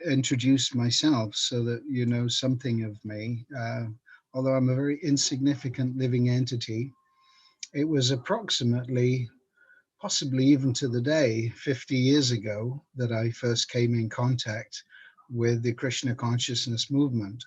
introduce myself so that you know something of me. Although I'm a very insignificant living entity, it was approximately, possibly even to the day, 50 years ago that I first came in contact with the Krishna consciousness movement.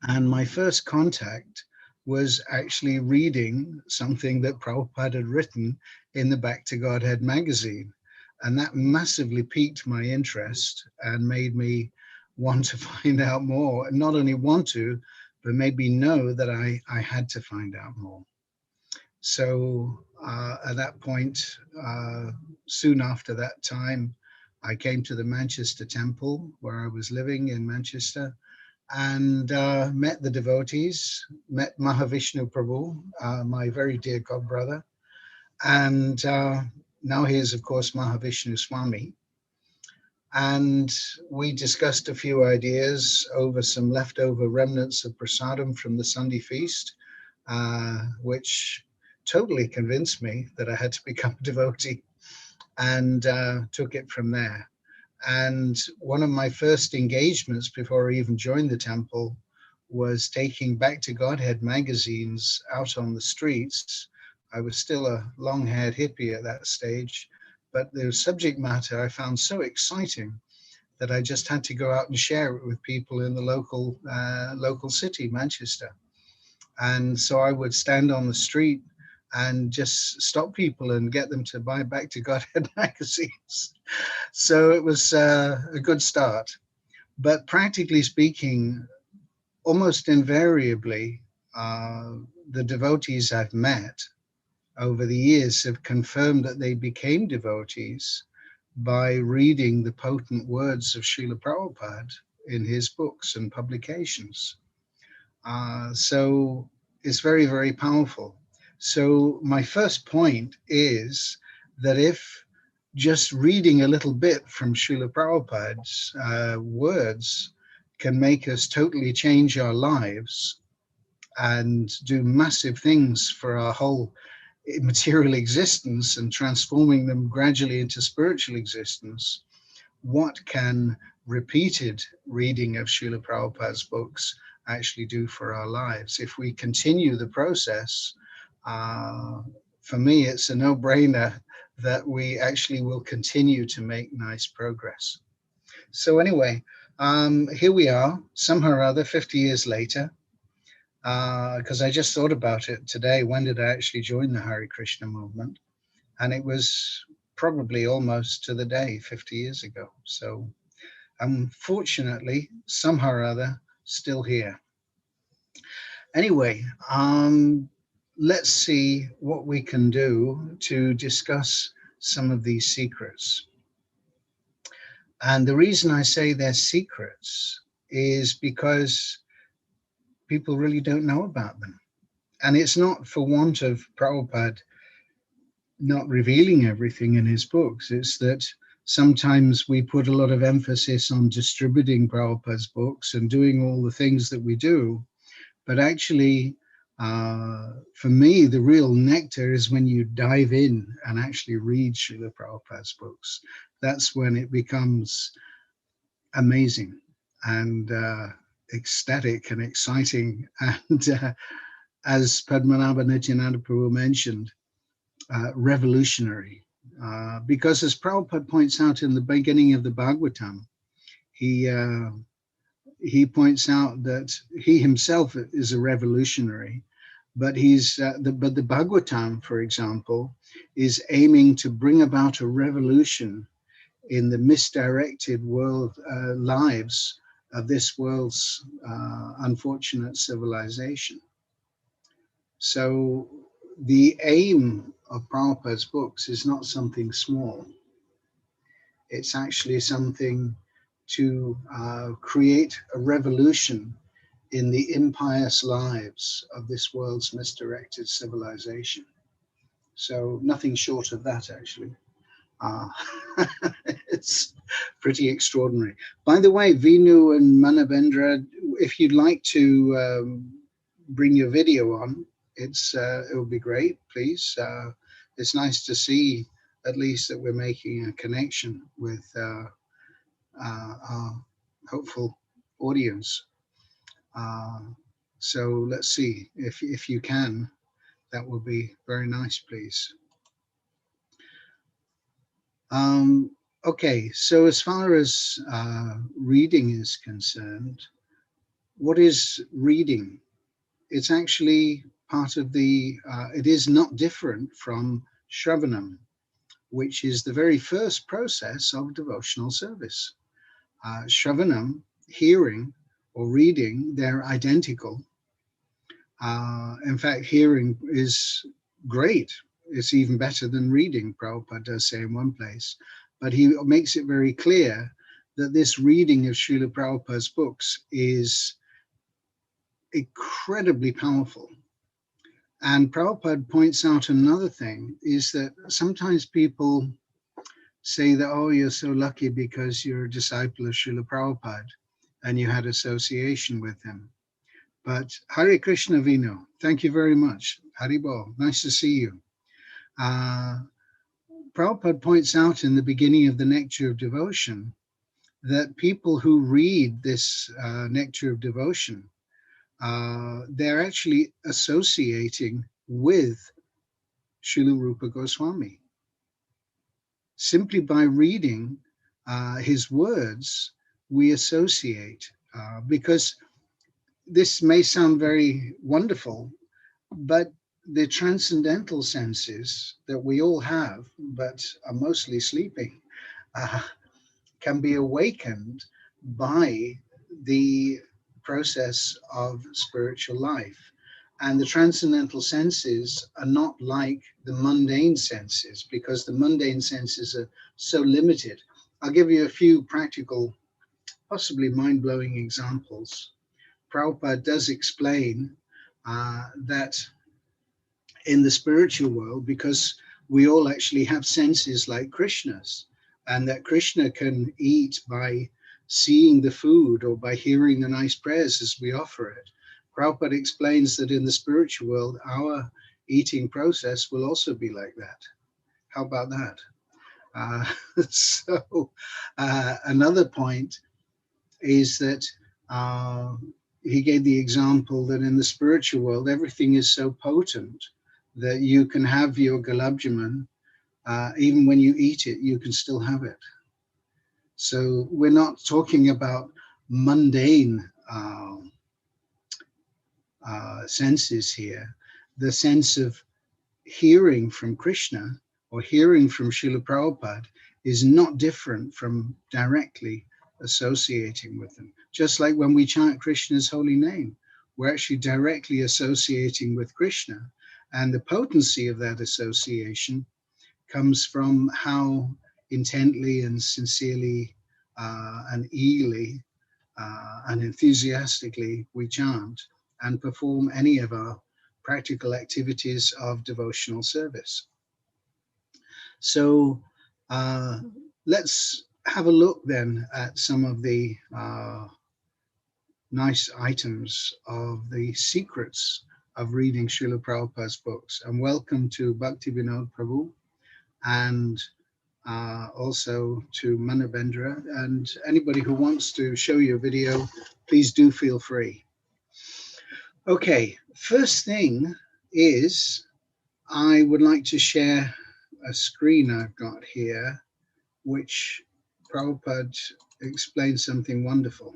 And my first contact was actually reading something that Prabhupada had written in the Back to Godhead magazine. And that massively piqued my interest and made me want to find out more. And not only want to, but made me know that I had to find out more. So at that point, soon after that time, I came to the Manchester temple where I was living in Manchester, and met the devotees, met Mahavishnu Prabhu, my very dear god brother. And now he is, of course, Mahavishnu Swami. And we discussed a few ideas over some leftover remnants of prasadam from the Sunday feast, which totally convinced me that I had to become a devotee, and took it from there. And one of my first engagements before I even joined the temple was taking Back to Godhead magazines out on the streets. I was still a long-haired hippie at that stage, but the subject matter I found so exciting that I just had to go out and share it with people in the local city, Manchester. And so I would stand on the street and just stop people and get them to buy Back to Godhead magazines. So it was a good start. But practically speaking, almost invariably, the devotees I've met over the years have confirmed that they became devotees by reading the potent words of Srila Prabhupada in his books and publications. So it's very, very powerful. So my first point is that if just reading a little bit from Srila Prabhupada's words can make us totally change our lives and do massive things for our whole material existence and transforming them gradually into spiritual existence, what can repeated reading of Srila Prabhupada's books actually do for our lives? If we continue the process, for me, it's a no-brainer that we actually will continue to make nice progress. So anyway, here we are, somehow or other, 50 years later, because I just thought about it today. When did I actually join the Hare Krishna movement? And it was probably almost to the day 50 years ago. So unfortunately, somehow or other, still here. Anyway, let's see what we can do to discuss some of these secrets. And the reason I say they're secrets is because people really don't know about them. And it's not for want of Prabhupada not revealing everything in his books. It's that sometimes we put a lot of emphasis on distributing Prabhupada's books and doing all the things that we do. But actually, for me, the real nectar is when you dive in and actually read Srila Prabhupada's books. That's when it becomes amazing and ecstatic and exciting. And as Padmanabha Nityananda Prabhu mentioned, revolutionary. Because as Prabhupada points out in the beginning of the Bhagavatam, he points out that he himself is a revolutionary, but but the Bhagavatam, for example, is aiming to bring about a revolution in the misdirected world lives of this world's unfortunate civilization. So the aim of Prabhupada's books is not something small. It's actually something to create a revolution in the impious lives of this world's misdirected civilization. So nothing short of that, actually. It's pretty extraordinary. By the way, Vinu and Manavendra, if you'd like to bring your video on, it would be great, please. It's nice to see at least that we're making a connection with our hopeful audience. Uh, so let's see if you can, that would be very nice, please. Um, okay, so as far as reading is concerned, what is reading? It's actually part of it is not different from Shravanam, which is the very first process of devotional service. Shravanam, hearing or reading, they're identical. In fact, hearing is great. It's even better than reading, Prabhupada does say in one place. But he makes it very clear that this reading of Srila Prabhupada's books is incredibly powerful. And Prabhupada points out another thing is that sometimes people say that, oh, you're so lucky because you're a disciple of Srila Prabhupada and you had association with him. But Hare Krishna Vino, thank you very much. Haribol, nice to see you. Prabhupada points out in the beginning of the Nectar of Devotion that people who read this Nectar of Devotion, they're actually associating with Srila Rupa Goswami. Simply by reading his words, we associate, because this may sound very wonderful, but the transcendental senses that we all have, but are mostly sleeping, can be awakened by the process of spiritual life. And the transcendental senses are not like the mundane senses, because the mundane senses are so limited. I'll give you a few practical, possibly mind-blowing examples. Prabhupada does explain that in the spiritual world, because we all actually have senses like Krishna's, and that Krishna can eat by seeing the food or by hearing the nice prayers as we offer it. Prabhupada explains that in the spiritual world, our eating process will also be like that. How about that? Another point is that he gave the example that in the spiritual world, everything is so potent that you can have your gulab jamun, even when you eat it, you can still have it. So we're not talking about mundane senses here. The sense of hearing from Krishna or hearing from Srila Prabhupada is not different from directly associating with them. Just like when we chant Krishna's holy name, we're actually directly associating with Krishna. And the potency of that association comes from how intently and sincerely and eagerly and enthusiastically we chant and perform any of our practical activities of devotional service. So let's have a look then at some of the nice items of the secrets of reading Srila Prabhupada's books. And welcome to Bhakti Vinod Prabhu, and also to Manavendra, and anybody who wants to show you a video, please do feel free. Okay, first thing is I would like to share a screen I've got here, which Prabhupada explains something wonderful.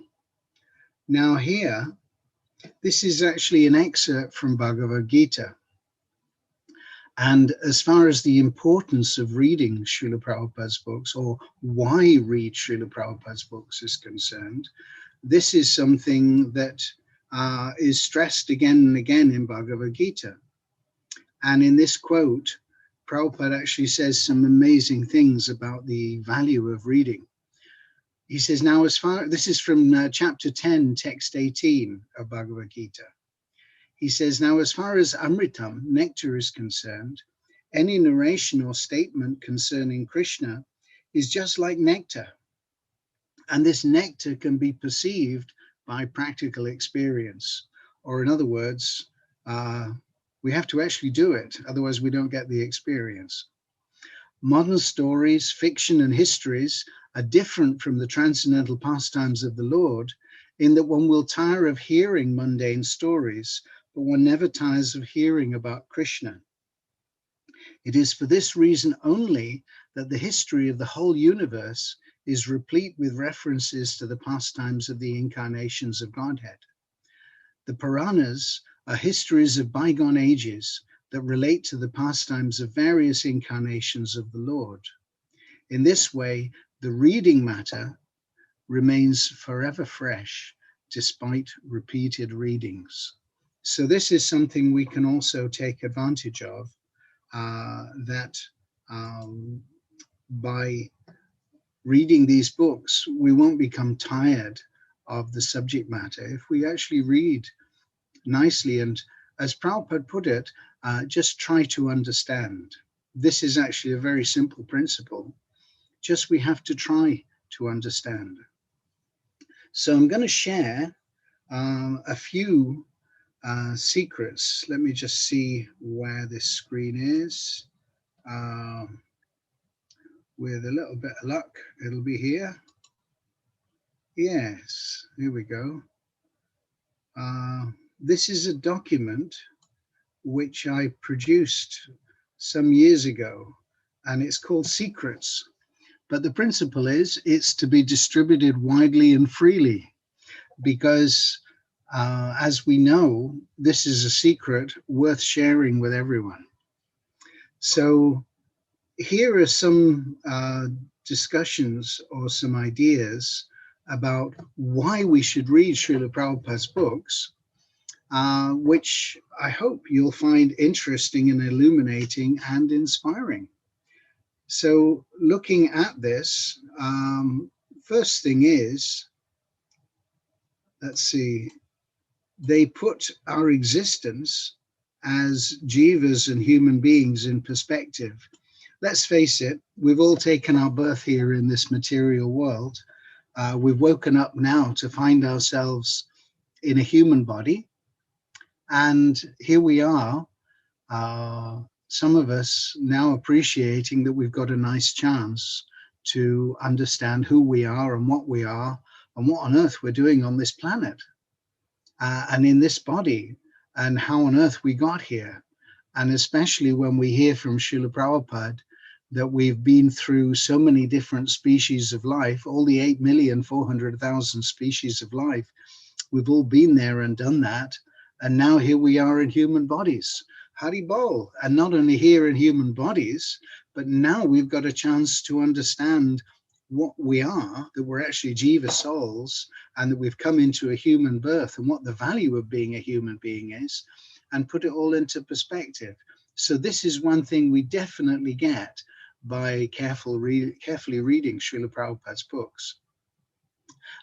Now here, this is actually an excerpt from Bhagavad Gita. And as far as the importance of reading Srila Prabhupada's books, or why read Srila Prabhupada's books is concerned, this is something that is stressed again and again in Bhagavad Gita. And in this quote, Prabhupada actually says some amazing things about the value of reading. He says, now this is from chapter 10, text 18 of Bhagavad Gita. He says, now as far as Amritam, nectar, is concerned, any narration or statement concerning Krishna is just like nectar. And this nectar can be perceived by practical experience. Or in other words, we have to actually do it, otherwise we don't get the experience. Modern stories, fiction, and histories are different from the transcendental pastimes of the Lord, in that one will tire of hearing mundane stories, but one never tires of hearing about Krishna. It is for this reason only that the history of the whole universe is replete with references to the pastimes of the incarnations of Godhead. The Puranas are histories of bygone ages that relate to the pastimes of various incarnations of the Lord. In this way, the reading matter remains forever fresh despite repeated readings. So this is something we can also take advantage of, that by reading these books, we won't become tired of the subject matter. If we actually read nicely and, as Prabhupada put it, just try to understand. This is actually a very simple principle. Just we have to try to understand. So I'm going to share a few secrets. Let me just see where this screen is. With a little bit of luck, it'll be here. Yes, here we go. This is a document which I produced some years ago, and it's called Secrets. But the principle is it's to be distributed widely and freely, because as we know, this is a secret worth sharing with everyone. So here are some discussions or some ideas about why we should read Srila Prabhupada's books, which I hope you'll find interesting and illuminating and inspiring. So looking at this, first thing is, let's see, they put our existence as jivas and human beings in perspective. Let's face it, we've all taken our birth here in this material world. We've woken up now to find ourselves in a human body. And here we are, some of us now appreciating that we've got a nice chance to understand who we are and what on earth we're doing on this planet, and in this body, and how on earth we got here. And especially when we hear from Srila Prabhupada that we've been through so many different species of life, all the 8,400,000 species of life, we've all been there and done that. And now here we are in human bodies. Hari Bol. And not only here in human bodies, but now we've got a chance to understand what we are, that we're actually jiva souls, and that we've come into a human birth, and what the value of being a human being is, and put it all into perspective. So this is one thing we definitely get by carefully reading Srila Prabhupada's books.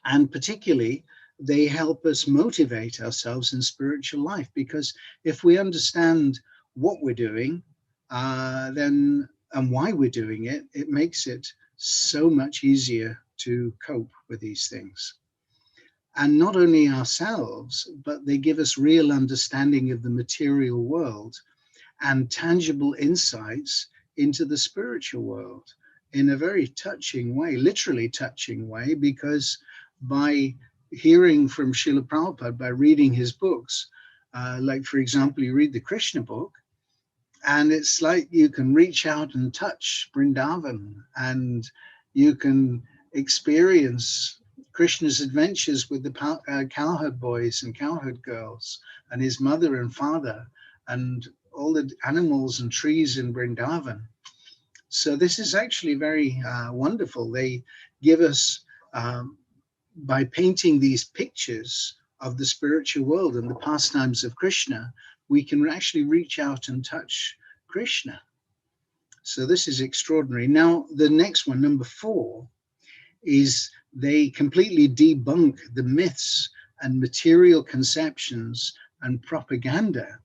And particularly, they help us motivate ourselves in spiritual life, because if we understand what we're doing, then and why we're doing it, it makes it so much easier to cope with these things. And not only ourselves, but they give us real understanding of the material world and tangible insights into the spiritual world in a very touching way, literally touching way, because by hearing from Srila Prabhupada, by reading his books, like for example, you read the Krishna book, and it's like you can reach out and touch Vrindavan, and you can experience Krishna's adventures with the cowherd boys and cowherd girls, and his mother and father, and all the animals and trees in Vrindavan. So this is actually very wonderful. They give us, by painting these pictures of the spiritual world and the pastimes of Krishna, we can actually reach out and touch Krishna. So this is extraordinary. Now, the next one, number 4, is they completely debunk the myths and material conceptions and propaganda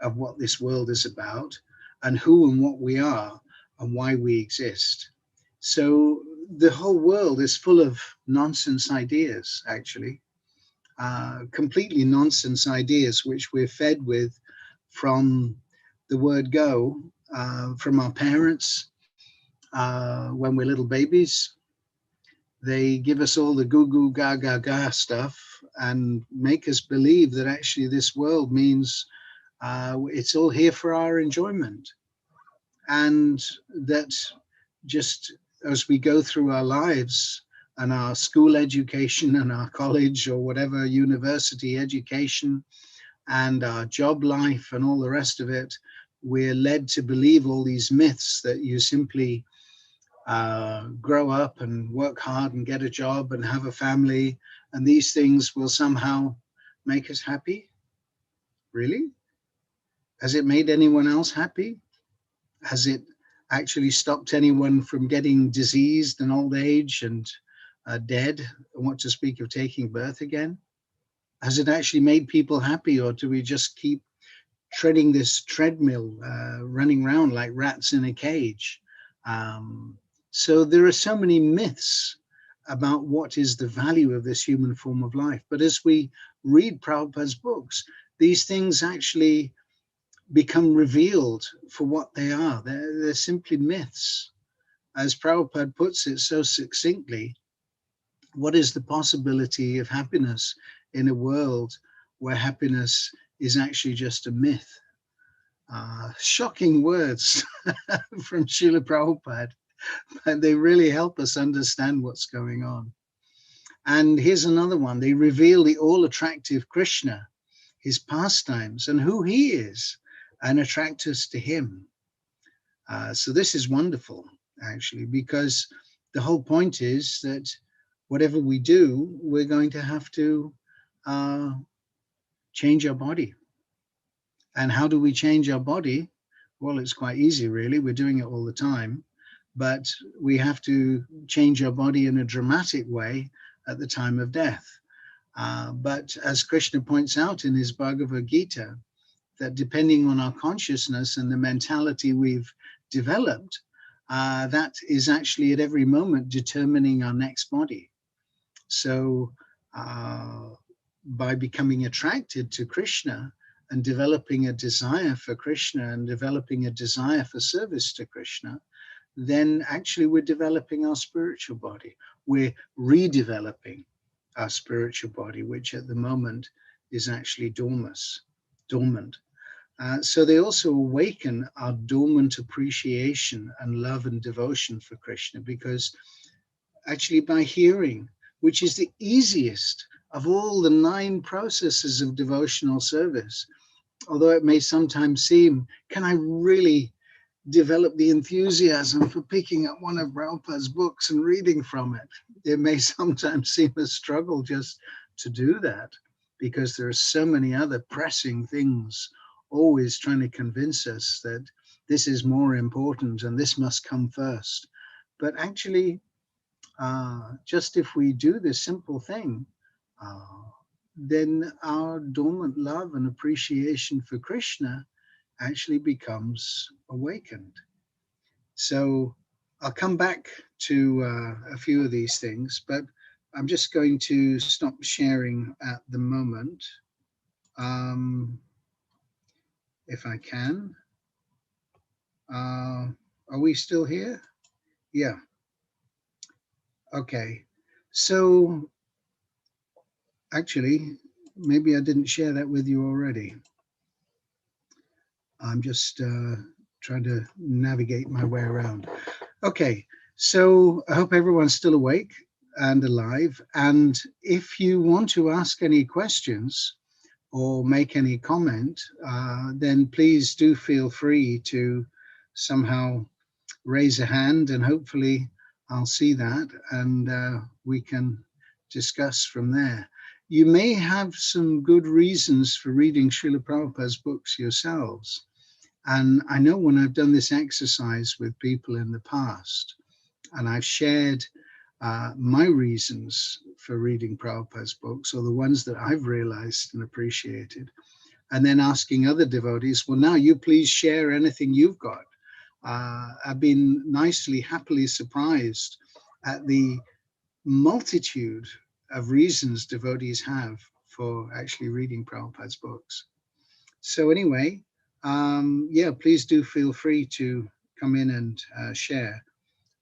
of what this world is about, and who and what we are and why we exist. So the whole world is full of nonsense ideas, actually, completely nonsense ideas, which we're fed with from the word go, from our parents when we're little babies. They give us all the goo goo gaga ga stuff and make us believe that actually this world means it's all here for our enjoyment, and that just as we go through our lives and our school education and our college or whatever university education and our job life and all the rest of it, we're led to believe all these myths that you simply grow up and work hard and get a job and have a family, and these things will somehow make us happy. Really? Has it made anyone else happy? Has it actually stopped anyone from getting diseased and old age and dead, and what to speak of taking birth again? Has it actually made people happy, or do we just keep treading this treadmill, running around like rats in a cage? Um, so there are so many myths about what is the value of this human form of life. But as we read Prabhupada's books, these things actually become revealed for what they are. They're simply myths. As Prabhupada puts it so succinctly, what is the possibility of happiness in a world where happiness is actually just a myth? Shocking words from Srila Prabhupada, and they really help us understand what's going on. And here's another one. They reveal the all-attractive Krishna, his pastimes, and who he is, and attract us to him. So this is wonderful, actually, because the whole point is that whatever we do, we're going to have to uh, change our body. And how do we change our body? Well, it's quite easy, really. We're doing it all the time. But we have to change our body in a dramatic way at the time of death. But as Krishna points out in his Bhagavad Gita, that depending on our consciousness and the mentality we've developed, that is actually at every moment determining our next body. So by becoming attracted to Krishna and developing a desire for Krishna and developing a desire for service to Krishna, then actually we're developing our spiritual body. We're redeveloping our spiritual body, which at the moment is actually dormant. So they also awaken our dormant appreciation and love and devotion for Krishna, because actually by hearing, which is the easiest of all the 9 processes of devotional service, although it may sometimes seem, can I really develop the enthusiasm for picking up one of Prabhupada's books and reading from it? It may sometimes seem a struggle just to do that, because there are so many other pressing things always trying to convince us that this is more important and this must come first. But actually, just if we do this simple thing, then our dormant love and appreciation for Krishna actually becomes awakened. So I'll come back to a few of these things, but I'm just going to stop sharing at the moment, if I can. Are we still here? Yeah. Okay. So actually, maybe I didn't share that with you already. I'm just trying to navigate my way around. Okay, so I hope everyone's still awake and alive. And if you want to ask any questions or make any comment, then please do feel free to somehow raise a hand, and hopefully I'll see that and we can discuss from there. You may have some good reasons for reading Srila Prabhupada's books yourselves. And I know when I've done this exercise with people in the past, and I've shared my reasons for reading Prabhupada's books, or the ones that I've realized and appreciated, and then asking other devotees, well, now you please share anything you've got. I've been happily surprised at the multitude of reasons devotees have for actually reading Prabhupada's books. So anyway, yeah, please do feel free to come in and share.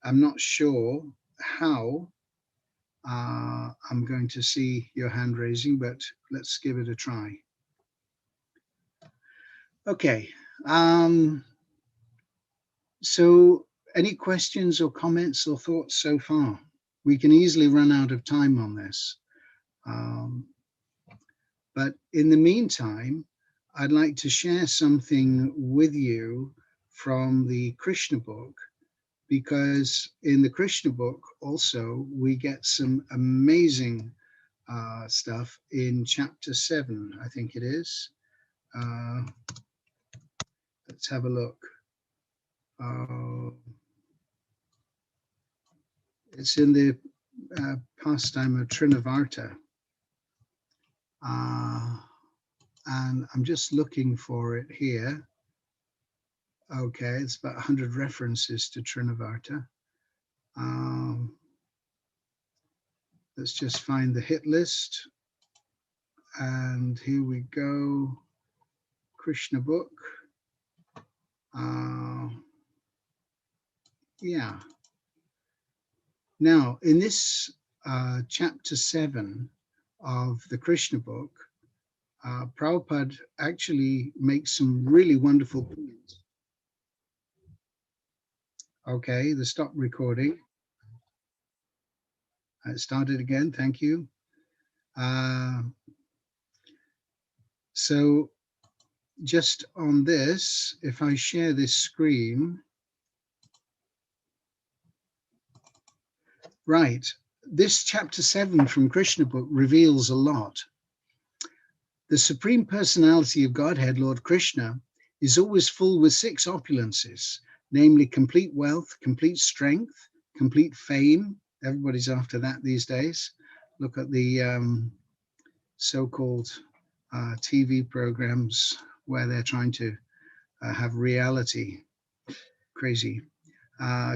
I'm not sure how I'm going to see your hand raising, but let's give it a try. Okay. So any questions or comments or thoughts so far? We can easily run out of time on this. But in the meantime, I'd like to share something with you from the Krishna book, because in the Krishna book also we get some amazing stuff in chapter 7, I think it is. Let's have a look. It's in the pastime of Trinavarta. And I'm just looking for it here. Okay, it's about 100 references to Trinavarta. Let's just find the hit list. And here we go. Krishna book. Yeah. Now, in this chapter 7 of the Krishna book, Prabhupada actually makes some really wonderful points. Okay, the stop recording. It started again, thank you. So just on this, if I share this screen, right, this chapter 7 from Krishna book reveals a lot. The Supreme Personality of Godhead, Lord Krishna, is always full with 6 opulences, namely complete wealth, complete strength, complete fame. Everybody's after that these days. Look at the so-called TV programs where they're trying to have reality. Crazy.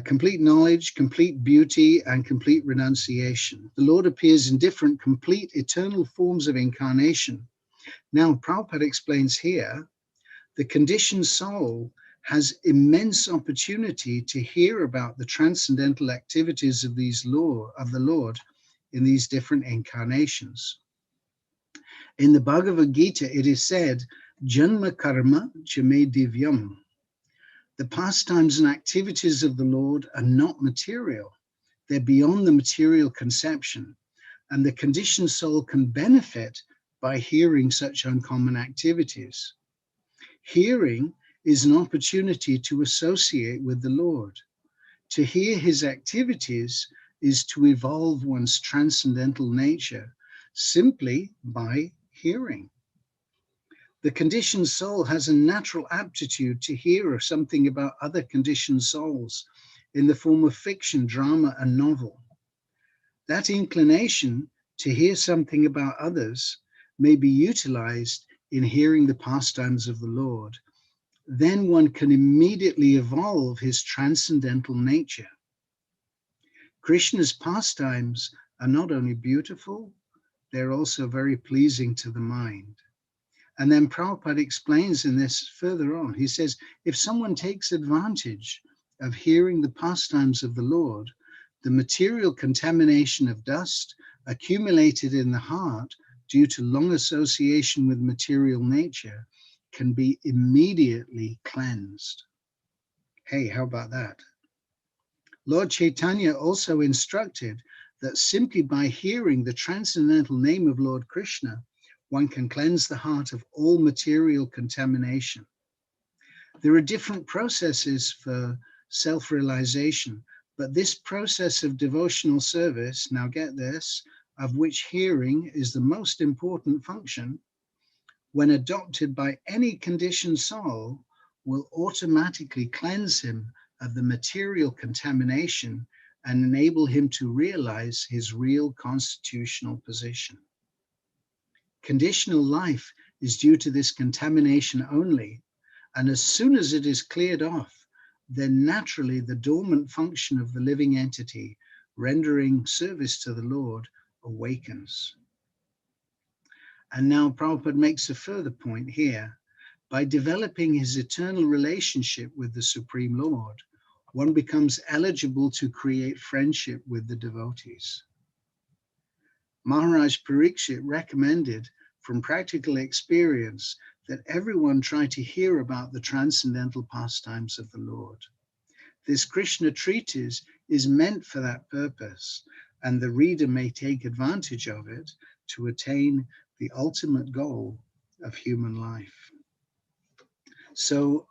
Complete knowledge, complete beauty, and complete renunciation. The Lord appears in different, complete, eternal forms of incarnation. Now, Prabhupada explains here, the conditioned soul has immense opportunity to hear about the transcendental activities of the Lord in these different incarnations. In the Bhagavad Gita, it is said, Janma karma chame divyam. The pastimes and activities of the Lord are not material. They're beyond the material conception, and the conditioned soul can benefit by hearing such uncommon activities. Hearing is an opportunity to associate with the Lord. To hear his activities is to evolve one's transcendental nature simply by hearing. The conditioned soul has a natural aptitude to hear something about other conditioned souls in the form of fiction, drama, and novel. That inclination to hear something about others may be utilized in hearing the pastimes of the Lord. Then one can immediately evolve his transcendental nature. Krishna's pastimes are not only beautiful, they're also very pleasing to the mind. And then Prabhupada explains in this further on. He says, if someone takes advantage of hearing the pastimes of the Lord, the material contamination of dust accumulated in the heart due to long association with material nature can be immediately cleansed. Hey, how about that? Lord Chaitanya also instructed that simply by hearing the transcendental name of Lord Krishna, one can cleanse the heart of all material contamination. There are different processes for self-realization, but this process of devotional service, now get this, of which hearing is the most important function, when adopted by any conditioned soul, will automatically cleanse him of the material contamination and enable him to realize his real constitutional position. Conditional life is due to this contamination only, and as soon as it is cleared off, then naturally the dormant function of the living entity rendering service to the Lord awakens. And now Prabhupada makes a further point here. By developing his eternal relationship with the Supreme Lord, one becomes eligible to create friendship with the devotees. Maharaj Parikshit recommended from practical experience that everyone try to hear about the transcendental pastimes of the Lord. This Krishna treatise is meant for that purpose, and the reader may take advantage of it to attain the ultimate goal of human life. So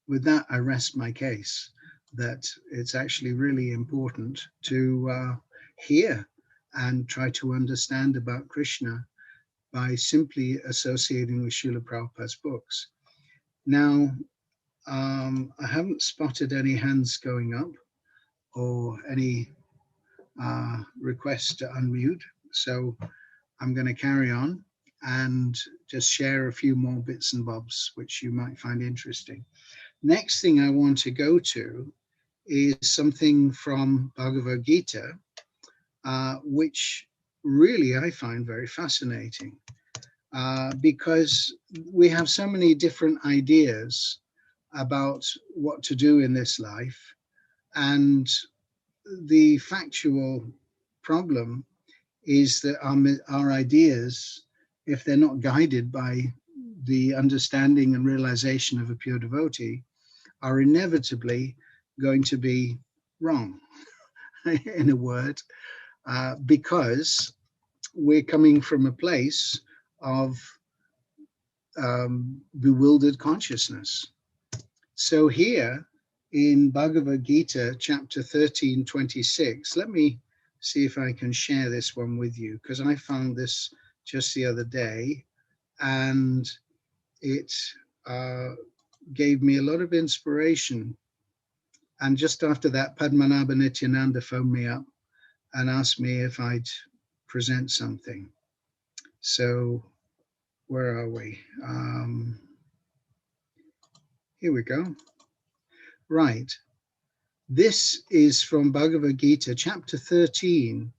with that, I rest my case that it's actually really important to hear and try to understand about Krishna by simply associating with Srila Prabhupada's books. Now, I haven't spotted any hands going up or any requests to unmute, so I'm going to carry on and just share a few more bits and bobs which you might find interesting. Next thing I want to go to is something from Bhagavad Gita, which really I find very fascinating, because we have so many different ideas about what to do in this life, and the factual problem is that our ideas, if they're not guided by the understanding and realization of a pure devotee, are inevitably going to be wrong, in a word, because we're coming from a place of bewildered consciousness. So here in Bhagavad Gita, chapter 13:26, let me see if I can share this one with you, because I found this just the other day, and it gave me a lot of inspiration. And just after that, Padmanabha Nityananda phoned me up and asked me if I'd present something. So where are we? Here we go. Right. This is from Bhagavad Gita, chapter 13,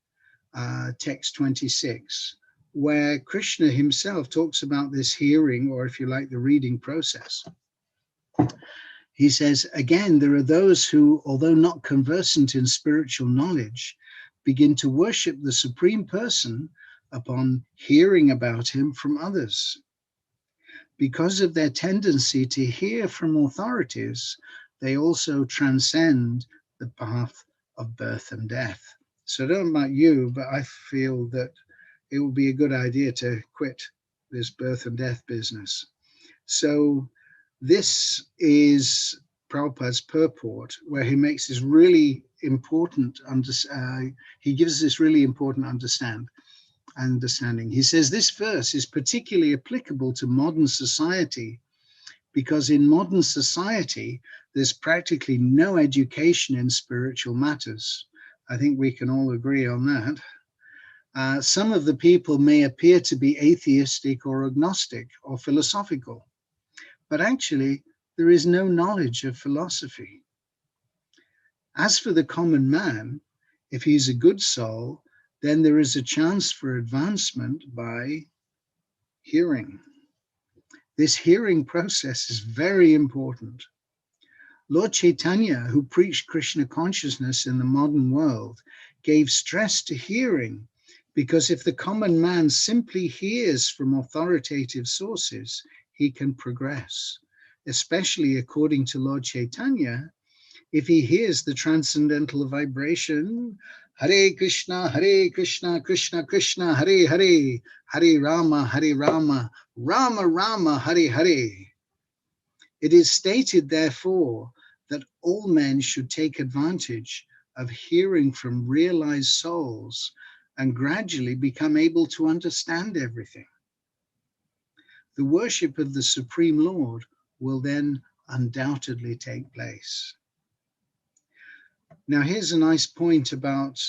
text 26, where Krishna himself talks about this hearing, or if you like, the reading process. He says, again, there are those who, although not conversant in spiritual knowledge, begin to worship the Supreme Person upon hearing about him from others. Because of their tendency to hear from authorities, they also transcend the path of birth and death. So I don't know about you, but I feel that it would be a good idea to quit this birth and death business. So this is Prabhupada's purport, where he makes this really important, he gives this really important understanding. He says this verse is particularly applicable to modern society, because in modern society, there's practically no education in spiritual matters. I think we can all agree on that. Some of the people may appear to be atheistic or agnostic or philosophical, but actually there is no knowledge of philosophy. As for the common man, if he's a good soul, then there is a chance for advancement by hearing. This hearing process is very important. Lord Chaitanya, who preached Krishna consciousness in the modern world, gave stress to hearing, because if the common man simply hears from authoritative sources, he can progress, especially according to Lord Chaitanya, if he hears the transcendental vibration, Hare Krishna, Krishna Krishna, Hare Hare, Hare Rama, Rama Rama, Hare Hare. It is stated, therefore, that all men should take advantage of hearing from realized souls and gradually become able to understand everything. The worship of the Supreme Lord will then undoubtedly take place. Now, here's a nice point about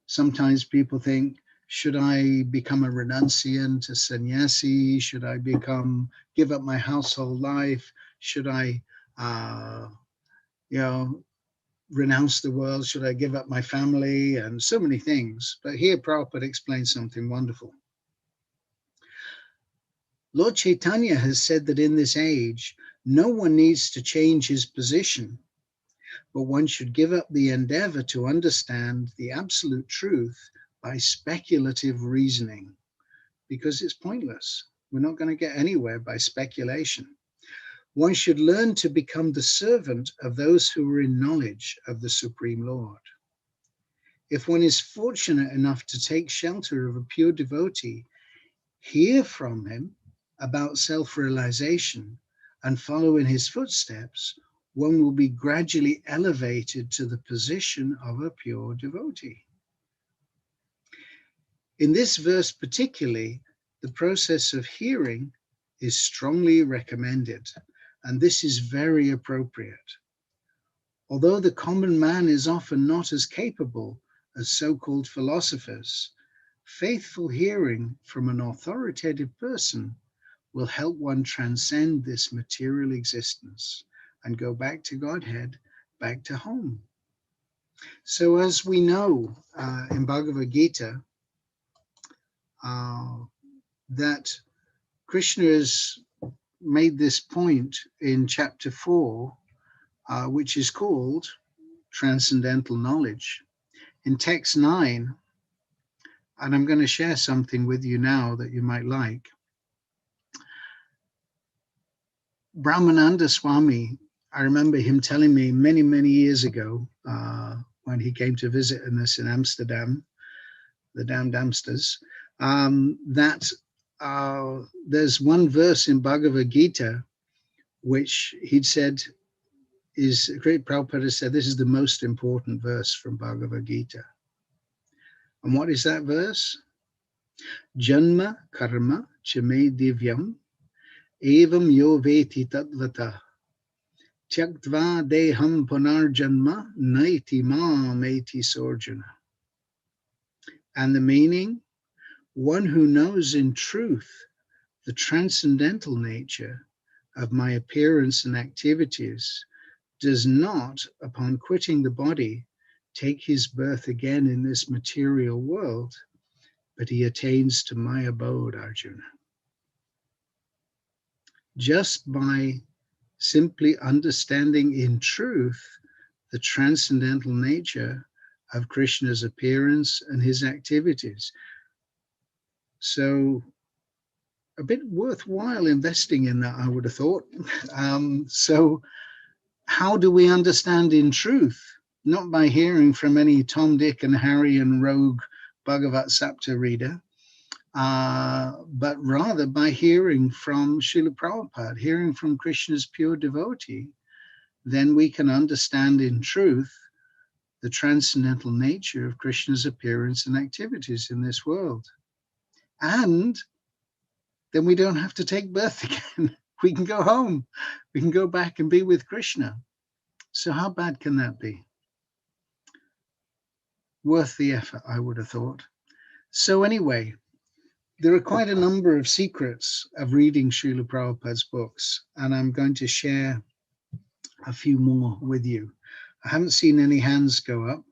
sometimes people think, should I become a renunciant, a sannyasi? Should I give up my household life? Should I, renounce the world? Should I give up my family? And so many things. But here Prabhupada explains something wonderful. Lord Chaitanya has said that in this age, no one needs to change his position. but one should give up the endeavor to understand the absolute truth by speculative reasoning, because it's pointless. We're not going to get anywhere by speculation. One should learn to become the servant of those who are in knowledge of the Supreme Lord. If one is fortunate enough to take shelter of a pure devotee, hear from him about self-realization, and follow in his footsteps, one will be gradually elevated to the position of a pure devotee. In this verse particularly, the process of hearing is strongly recommended, and this is very appropriate. Although the common man is often not as capable as so-called philosophers, faithful hearing from an authoritative person will help one transcend this material existence and go back to Godhead, back to home. So as we know in Bhagavad Gita, that Krishna has made this point in chapter 4, which is called Transcendental Knowledge. In text 9, and I'm going to share something with you now that you might like. Brahmananda Swami, I remember him telling me many, many years ago when he came to visit us in Amsterdam, the damned Amsters, that there's one verse in Bhagavad Gita which he'd said is, great Prabhupada said, this is the most important verse from Bhagavad Gita. And what is that verse? Janma karma chame divyam evam yo veti tatvata tyaktva deham punarjanma naiti mam eti sorjuna. And the meaning, one who knows in truth the transcendental nature of my appearance and activities does not, upon quitting the body, take his birth again in this material world, but he attains to my abode, Arjuna. Just by simply understanding in truth the transcendental nature of Krishna's appearance and his activities. So a bit worthwhile investing in that, I would have thought. So how do we understand in truth? Not by hearing from any Tom, Dick and Harry and rogue Bhagavat Sapta reader, but rather by hearing from Srila Prabhupada, hearing from Krishna's pure devotee. Then we can understand in truth the transcendental nature of Krishna's appearance and activities in this world. And then we don't have to take birth again. We can go home. We can go back and be with Krishna. So how bad can that be? Worth the effort, I would have thought. So anyway, there are quite a number of secrets of reading Srila Prabhupada's books, and I'm going to share a few more with you. I haven't seen any hands go up.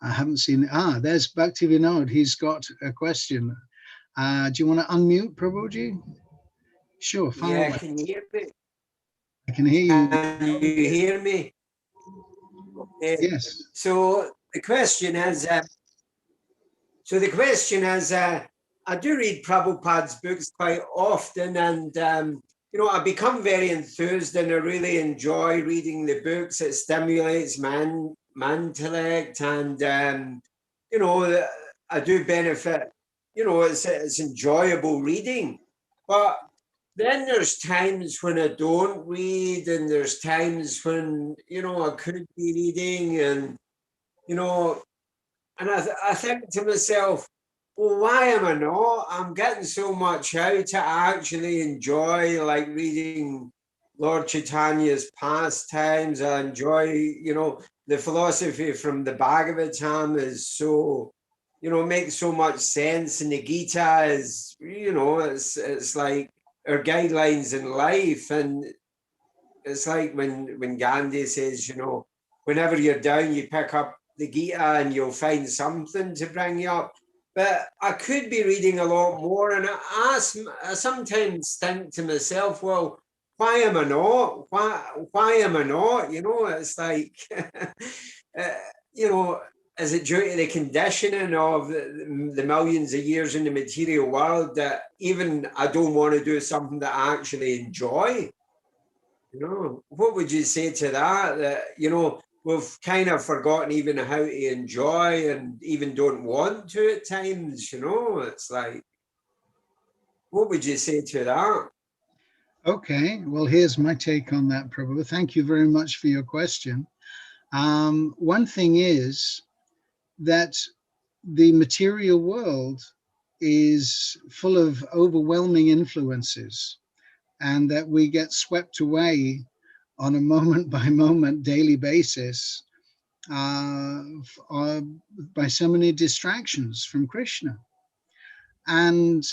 I haven't seen, there's Bhaktivinoda. He's got a question. Do you want to unmute, Prabhuji? Sure, fire away. Can you hear me? I can hear you. Can you hear me? Yes. So the question is, I do read Prabhupada's books quite often, and I become very enthused, and I really enjoy reading the books. It stimulates my intellect, and I do benefit. It's enjoyable reading, but then there's times when I don't read, and there's times when I could be reading, and and I think to myself, well, why am I not? I'm getting so much out. I actually enjoy like reading Lord Chaitanya's pastimes. I enjoy, the philosophy from the Bhagavatam is so, makes so much sense. And the Gita is, it's like our guidelines in life. And it's like when Gandhi says, whenever you're down, you pick up the Gita and you'll find something to bring you up. But I could be reading a lot more, and I sometimes think to myself, well, why am I not? Why am I not? You know, it's like, you know, is it due to the conditioning of the millions of years in the material world that even I don't want to do something that I actually enjoy? You know, what would you say to that? That, you know, we've kind of forgotten even how to enjoy and even don't want to at times, you know? It's like, what would you say to that? Okay, well, here's my take on that, Prabhu. Thank you very much for your question. One thing is that the material world is full of overwhelming influences, and that we get swept away on a moment by moment daily basis uh, uh, by so many distractions from Krishna. And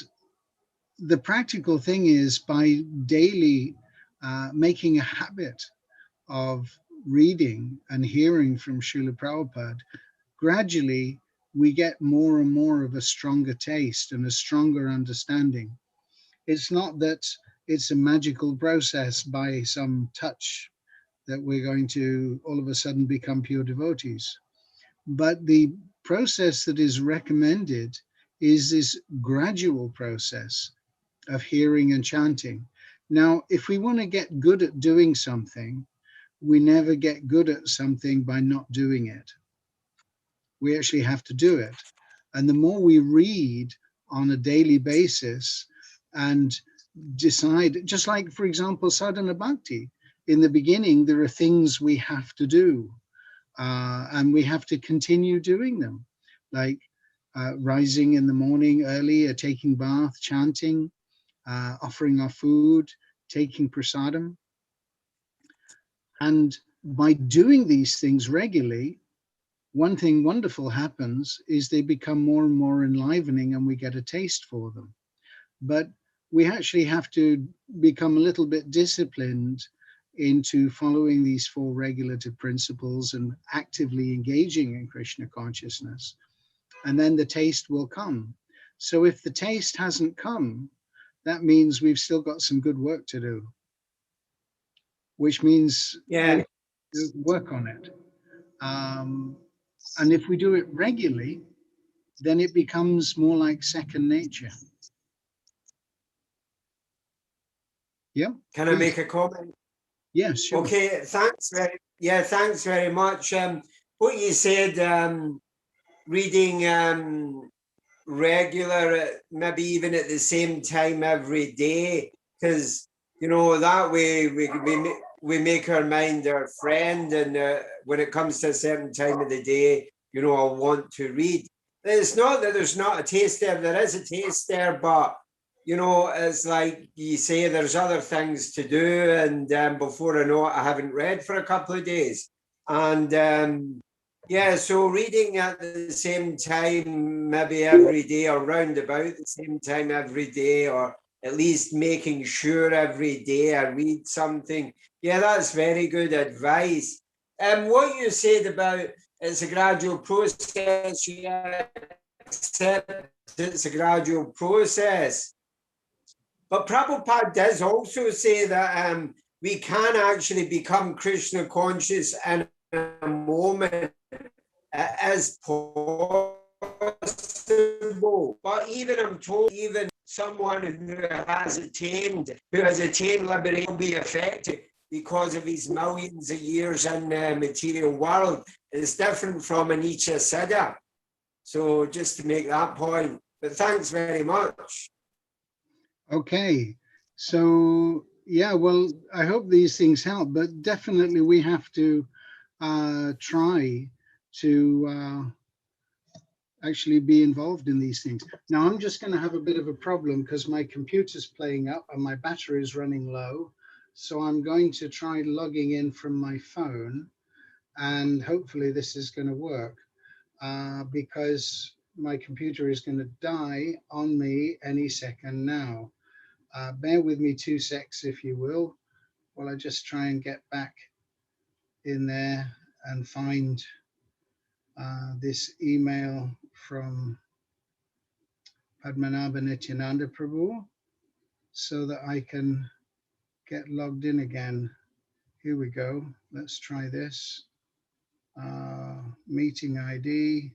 the practical thing is by daily making a habit of reading and hearing from Srila Prabhupada, gradually we get more and more of a stronger taste and a stronger understanding. It's not that it's a magical process by some touch that we're going to all of a sudden become pure devotees. But the process that is recommended is this gradual process of hearing and chanting. Now, if we want to get good at doing something, we never get good at something by not doing it. We actually have to do it. And the more we read on a daily basis and decide, just like, for example, sadhana bhakti, in the beginning, there are things we have to do, and we have to continue doing them, like rising in the morning early, taking bath, chanting, offering our food, taking prasadam. And by doing these things regularly, one thing wonderful happens is they become more and more enlivening and we get a taste for them. But we actually have to become a little bit disciplined into following these four regulative principles and actively engaging in Krishna consciousness. And then the taste will come. So if the taste hasn't come, that means we've still got some good work to do, which means Yeah, we work on it. Um, and if we do it regularly, then it becomes more like second nature. Yeah, can I please. make a comment? Yeah, sure. Okay, thanks very much. What you said, reading regular, maybe even at the same time every day, because you know that way we make our mind our friend, and when it comes to a certain time of the day, you know, I want to read. It's not that there's not a taste there. There is a taste there, but you know, it's like you say, there's other things to do, and before I know it, I haven't read for a couple of days, and yeah, so reading at the same time, maybe every day, or round about the same time every day, or at least making sure every day I read something. Yeah, that's very good advice. What you said about it's a gradual process, you accept it's a gradual process. But Prabhupada does also say that we can actually become Krishna conscious in a moment as possible. But even I'm told, even someone who has attained liberation, will be affected because of his millions of years in the material world. It's different from an Icha Siddha. So just to make that point. But thanks very much. Okay. So, yeah, well, I hope these things help, but definitely we have to try to actually be involved in these things. Now, I'm just going to have a bit of a problem because my computer's playing up and my battery is running low. So I'm going to try logging in from my phone, and hopefully this is going to work because my computer is going to die on me any second now. Bear with me 2 secs, if you will, while I just try and get back in there and find this email from Padmanabha Nityananda Prabhu so that I can get logged in again. Here we go. Let's try this. Meeting ID.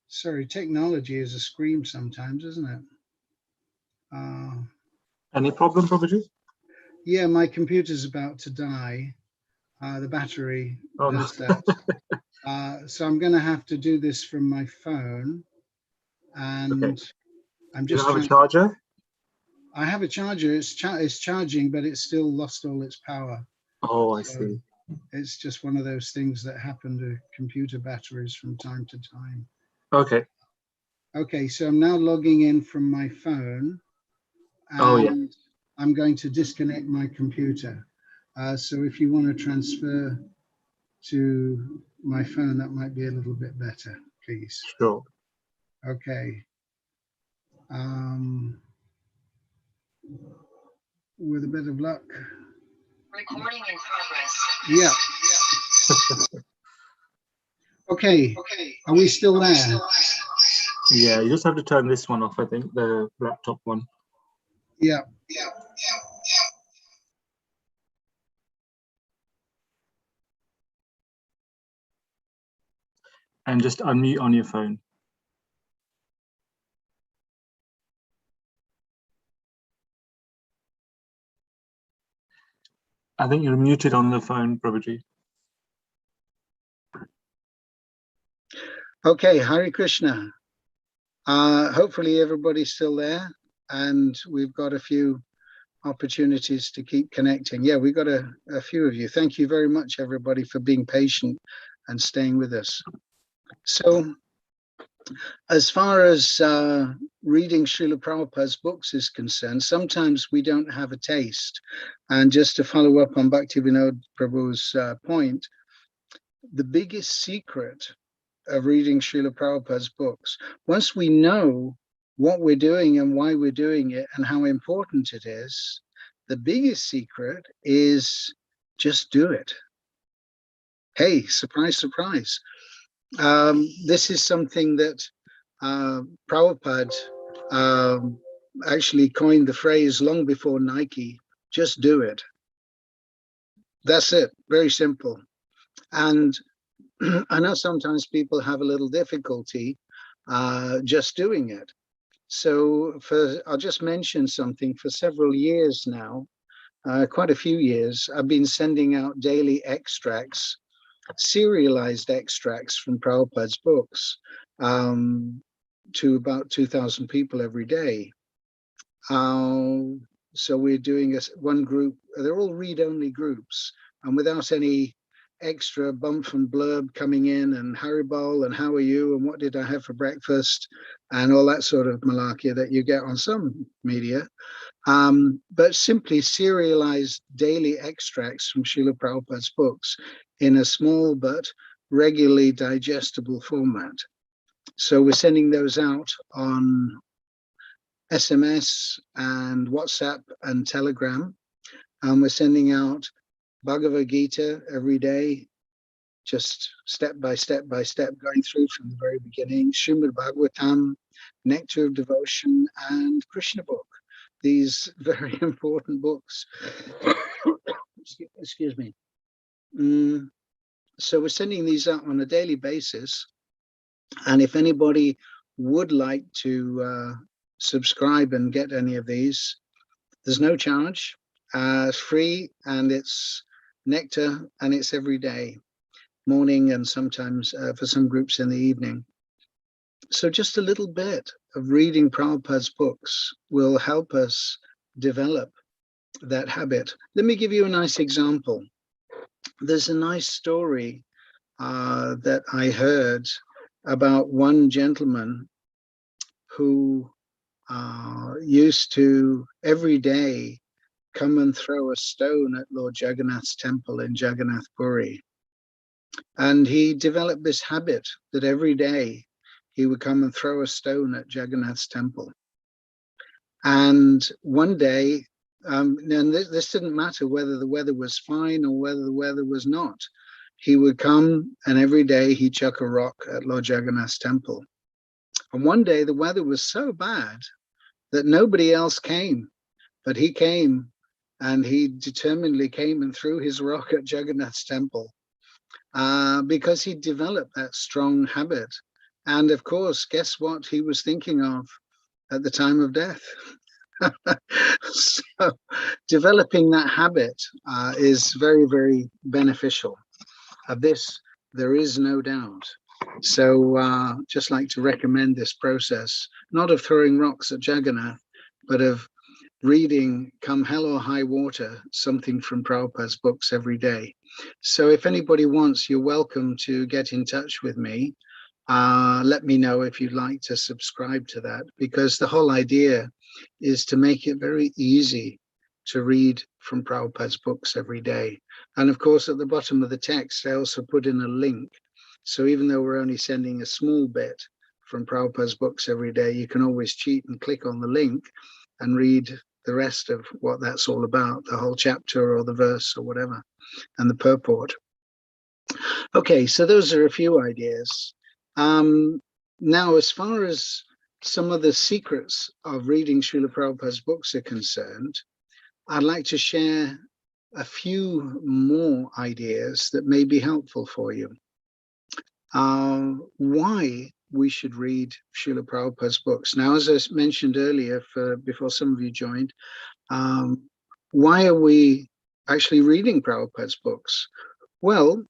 Sorry, technology is a scream sometimes, isn't it? Any problem, Prabhuji? Yeah, my computer's about to die. The battery does no. that. So I'm going to have to do this from my phone. And Okay. I'm Do you just have a charger? I have a charger. It's charging, but it's still lost all its power. Oh, I So see. it's just one of those things that happen to computer batteries from time to time. Okay. Okay, so I'm now logging in from my phone. And I'm going to disconnect my computer. So if you want to transfer to my phone, that might be a little bit better, please. Sure. Okay. With a bit of luck. Recording in progress. Yeah. Okay. Are we still there? Yeah, you just have to turn this one off, I think, the laptop one. Yeah. And just unmute on your phone. I think you're muted on the phone, Prabhuji. Okay, Hare Krishna. Hopefully everybody's still there, and we've got a few opportunities to keep connecting. Yeah, we've got a few of you. Thank you very much, everybody, for being patient and staying with us. So, as far as reading Srila Prabhupada's books is concerned, sometimes we don't have a taste. And just to follow up on Bhaktivinoda Prabhu's point, the biggest secret of reading Srila Prabhupada's books, once we know what we're doing and why we're doing it and how important it is, the biggest secret is just do it. Hey, surprise, surprise. This is something that Prabhupada actually coined the phrase long before Nike, just do it. That's it, very simple. And I know sometimes people have a little difficulty just doing it. So I'll just mention something. For several years now, quite a few years, I've been sending out daily extracts, serialized extracts from Prabhupada's books to about 2,000 people every day. So we're doing one group, they're all read-only groups, and without any extra bump and blurb coming in and Haribol and how are you and what did I have for breakfast and all that sort of malarkey that you get on some media, but simply serialized daily extracts from Srila Prabhupada's books in a small but regularly digestible format. So we're sending those out on SMS and WhatsApp and Telegram, and we're sending out Bhagavad Gita every day, just step by step by step, going through from the very beginning, Srimad Bhagavatam, Nectar of Devotion, and Krishna book. These very important books. Excuse me. So we're sending these out on a daily basis. And if anybody would like to subscribe and get any of these, there's no charge. It's free, and it's nectar, and it's every day, morning, and sometimes for some groups in the evening. So just a little bit of reading Prabhupada's books will help us develop that habit. Let me give you a nice example. There's a nice story that I heard about one gentleman who used to every day come and throw a stone at Lord Jagannath's temple in Jagannath Puri. And he developed this habit that every day he would come and throw a stone at Jagannath's temple. And one day, and this didn't matter whether the weather was fine or whether the weather was not. He would come and every day he'd chuck a rock at Lord Jagannath's temple. And one day the weather was so bad that nobody else came, but he came and he determinedly came and threw his rock at Jagannath's temple because he developed that strong habit. And of course, guess what he was thinking of at the time of death? So developing that habit is very, very beneficial. Of this, there is no doubt. So just like to recommend this process, not of throwing rocks at Jagannath, but of reading, come hell or high water, something from Prabhupada's books every day. So if anybody wants, you're welcome to get in touch with me. Let me know if you'd like to subscribe to that, because the whole idea is to make it very easy to read from Prabhupada's books every day. And of course, at the bottom of the text, I also put in a link. So even though we're only sending a small bit from Prabhupada's books every day, you can always cheat and click on the link and read the rest of what that's all about, the whole chapter or the verse or whatever, and the purport. Okay, so those are a few ideas. Now, as far as some of the secrets of reading Srila Prabhupada's books are concerned, I'd like to share a few more ideas that may be helpful for you. Why we should read Srila Prabhupada's books. Now, as I mentioned earlier, before some of you joined, why are we actually reading Prabhupada's books? Well,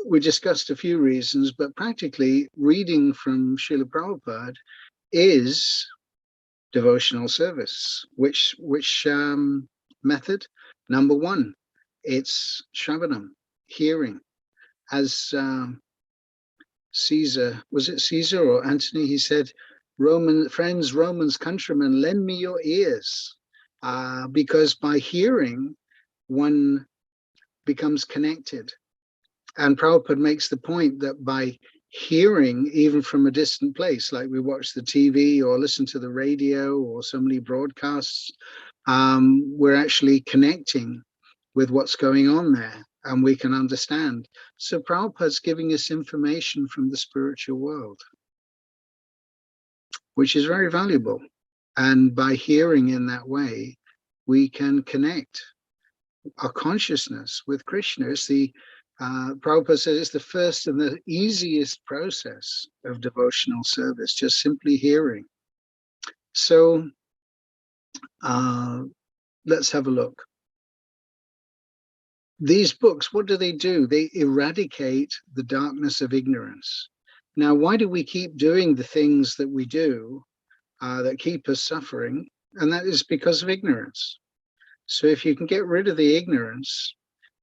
we discussed a few reasons, but practically reading from Srila Prabhupada is devotional service. Which method? Number one, it's Shravanam, hearing. As Caesar, was it Caesar or Antony? He said, Roman friends, Romans, countrymen, lend me your ears. Because by hearing, one becomes connected. And Prabhupada makes the point that by hearing, even from a distant place, like we watch the TV or listen to the radio or so many broadcasts, we're actually connecting with what's going on there, and we can understand. So Prabhupada's giving us information from the spiritual world, which is very valuable. And by hearing in that way, we can connect our consciousness with Krishna. It's the Prabhupada says it's the first and the easiest process of devotional service, just simply hearing. So let's have a look. These books, what do? They eradicate the darkness of ignorance. Now, why do we keep doing the things that we do that keep us suffering? And that is because of ignorance. So if you can get rid of the ignorance,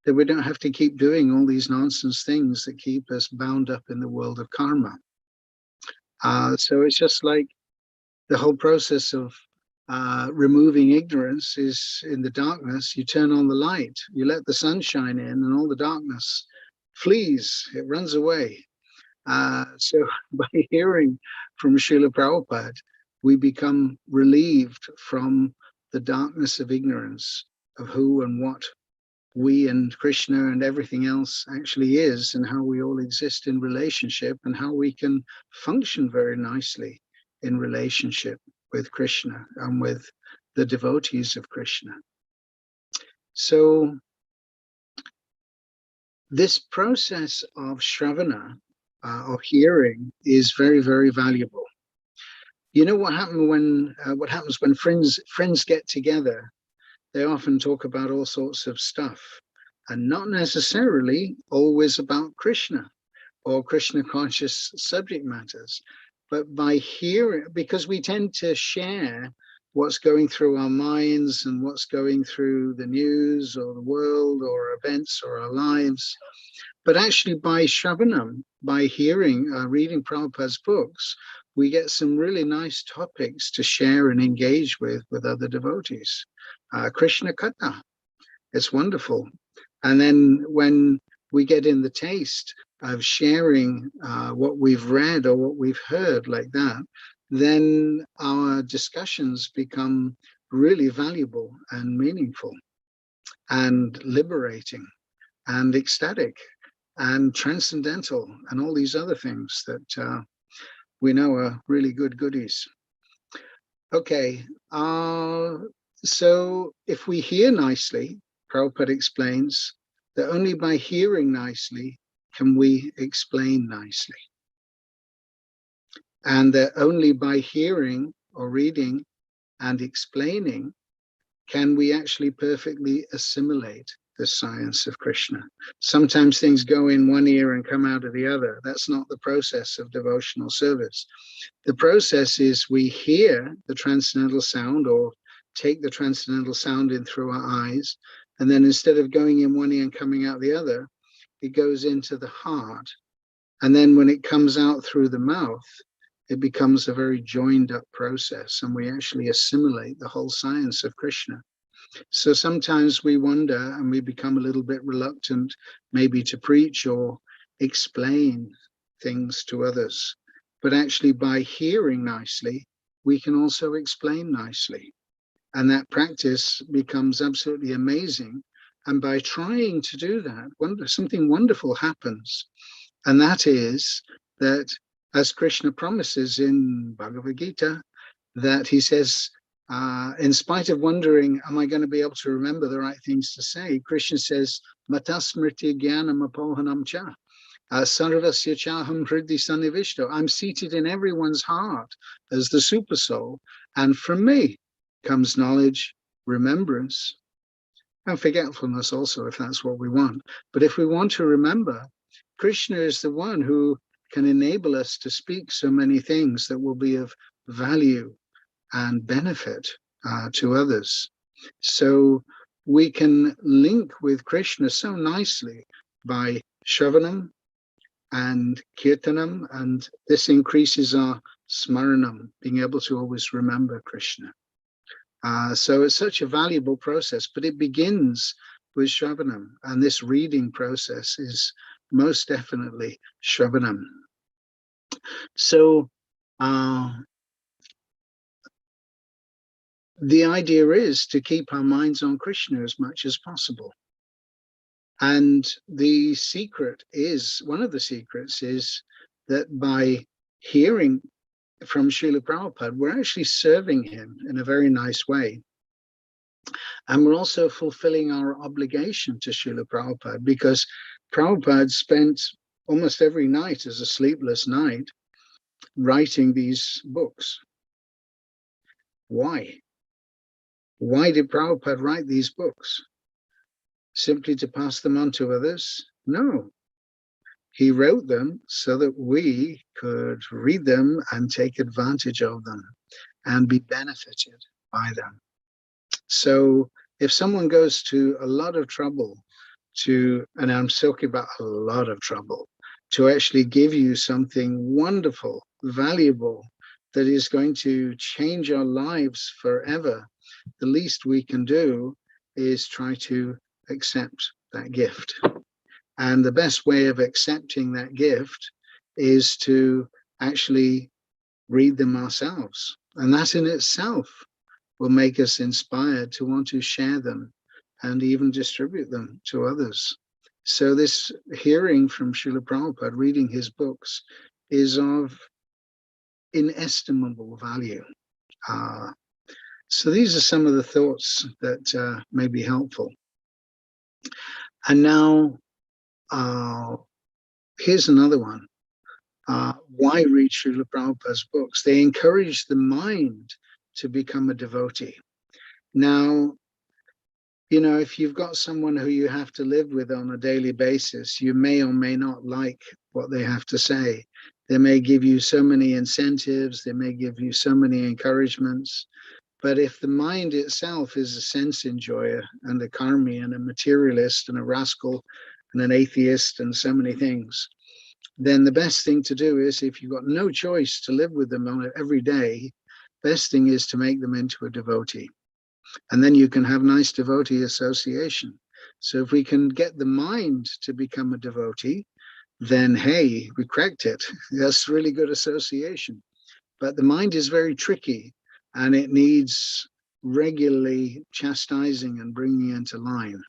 then we don't have to keep doing all these nonsense things that keep us bound up in the world of karma. So it's just like the whole process of removing ignorance is in the darkness. You turn on the light, you let the sun shine in, and all the darkness flees, it runs away. So by hearing from Srila Prabhupada, we become relieved from the darkness of ignorance of who and what we and Krishna and everything else actually is, and how we all exist in relationship, and how we can function very nicely in relationship with Krishna and with the devotees of Krishna. So this process of Shravana, or hearing, is very, very valuable. You know what happens when friends get together? They often talk about all sorts of stuff, and not necessarily always about Krishna or Krishna conscious subject matters. But by hearing, because we tend to share what's going through our minds and what's going through the news or the world or events or our lives, but actually by Shravanam, by hearing, reading Prabhupada's books, we get some really nice topics to share and engage with other devotees. Krishna Katha, it's wonderful. And then when we get in the taste of sharing what we've read or what we've heard like that, then our discussions become really valuable and meaningful and liberating and ecstatic and transcendental and all these other things that we know are really good goodies. Okay, So if we hear nicely, Prabhupada explains that only by hearing nicely can we explain nicely. And that only by hearing or reading and explaining can we actually perfectly assimilate the science of Krishna. Sometimes things go in one ear and come out of the other. That's not the process of devotional service. The process is we hear the transcendental sound or take the transcendental sound in through our eyes, and then instead of going in one ear and coming out the other, it goes into the heart. And then when it comes out through the mouth, it becomes a very joined up process, and we actually assimilate the whole science of Krishna. So sometimes we wonder and we become a little bit reluctant maybe to preach or explain things to others. But actually by hearing nicely, we can also explain nicely. And that practice becomes absolutely amazing. And by trying to do that, something wonderful happens. And that is that, as Krishna promises in Bhagavad Gita, that he says, in spite of wondering, am I going to be able to remember the right things to say? Krishna says, Matasmriti jnanam apohanam cha, sarvasya chaham hridhi sannivishto. I'm seated in everyone's heart as the super soul, and from me comes knowledge, remembrance, and forgetfulness also, if that's what we want. But if we want to remember, Krishna is the one who can enable us to speak so many things that will be of value and benefit to others. So we can link with Krishna so nicely by Shravanam and Kirtanam, and this increases our Smaranam, being able to always remember Krishna. So it's such a valuable process, but it begins with Shravanam, and this reading process is most definitely Shravanam. So the idea is to keep our minds on Krishna as much as possible. And the secret is, one of the secrets is that by hearing from Srila Prabhupada, we're actually serving him in a very nice way. And we're also fulfilling our obligation to Srila Prabhupada, because Prabhupada spent almost every night as a sleepless night writing these books. Why? Why did Prabhupada write these books? Simply to pass them on to others? No. He wrote them so that we could read them and take advantage of them and be benefited by them. So if someone goes to a lot of trouble to, and I'm talking about a lot of trouble, to actually give you something wonderful, valuable, that is going to change our lives forever, the least we can do is try to accept that gift. And the best way of accepting that gift is to actually read them ourselves. And that in itself will make us inspired to want to share them and even distribute them to others. So this hearing from Srila Prabhupada, reading his books, is of inestimable value. So these are some of the thoughts that may be helpful. And now, here's another one. Why read Srila Prabhupada's books? They encourage the mind to become a devotee. Now, you know, if you've got someone who you have to live with on a daily basis, you may or may not like what they have to say. They may give you so many incentives, they may give you so many encouragements. But if the mind itself is a sense enjoyer and a karmi and a materialist and a rascal and an atheist and so many things, then the best thing to do is, if you've got no choice to live with them on it every day, best thing is to make them into a devotee. And then you can have nice devotee association. So if we can get the mind to become a devotee, then hey, we cracked it. That's really good association. But the mind is very tricky, and it needs regularly chastising and bringing into line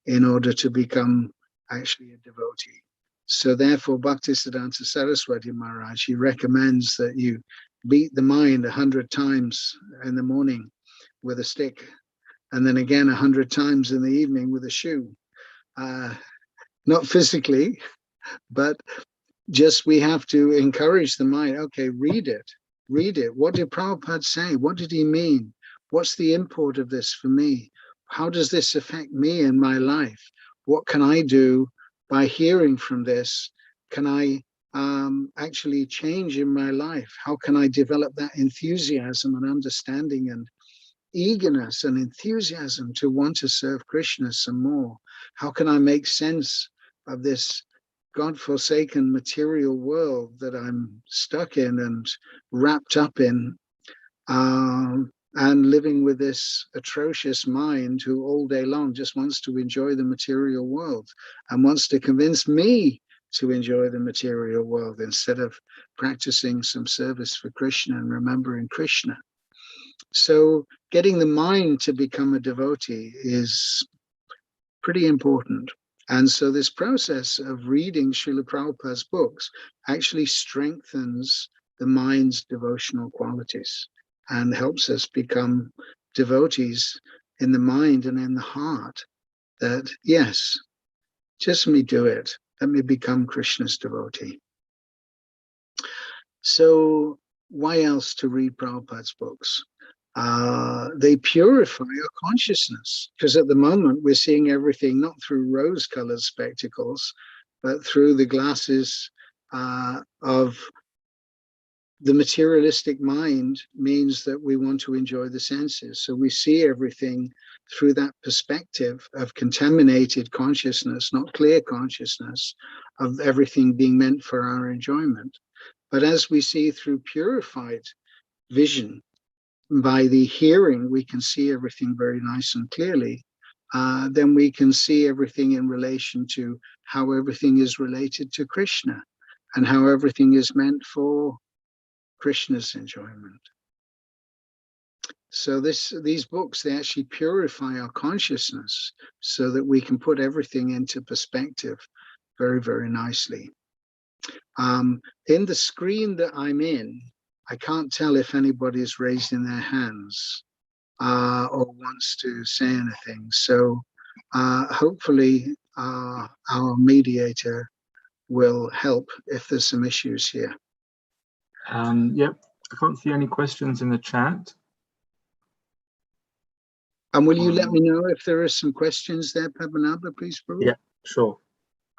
in order to become actually a devotee. So therefore, Bhaktisiddhanta Saraswati Maharaj, he recommends that you beat the mind 100 times in the morning with a stick and then again 100 times in the evening with a shoe. Not physically, but just we have to encourage the mind. Okay, read it. Read it. What did Prabhupada say? What did he mean? What's the import of this for me? How does this affect me in my life? What can I do by hearing from this? Can I actually change in my life? How can I develop that enthusiasm and understanding and eagerness and enthusiasm to want to serve Krishna some more? How can I make sense of this God-forsaken material world that I'm stuck in and wrapped up in, and living with this atrocious mind who all day long just wants to enjoy the material world and wants to convince me to enjoy the material world instead of practicing some service for Krishna and remembering Krishna. So getting the mind to become a devotee is pretty important. And so this process of reading Srila Prabhupada's books actually strengthens the mind's devotional qualities and helps us become devotees in the mind and in the heart, that yes, just let me do it. Let me become Krishna's devotee. So why else to read Prabhupada's books? They purify our consciousness, because at the moment we're seeing everything not through rose-colored spectacles, but through the glasses of the materialistic mind. Means that we want to enjoy the senses. So we see everything through that perspective of contaminated consciousness, not clear consciousness, of everything being meant for our enjoyment. But as we see through purified vision, by the hearing, we can see everything very nice and clearly. Then we can see everything in relation to how everything is related to Krishna and how everything is meant for Krishna's enjoyment. So these books, they actually purify our consciousness so that we can put everything into perspective very, very nicely. In the screen that I'm in, I can't tell if anybody's raising their hands or wants to say anything. So hopefully our mediator will help if there's some issues here. Yep, I can't see any questions in the chat. And will you let me know if there are some questions there, Padmanabha, please, Prabhu? Yeah, sure.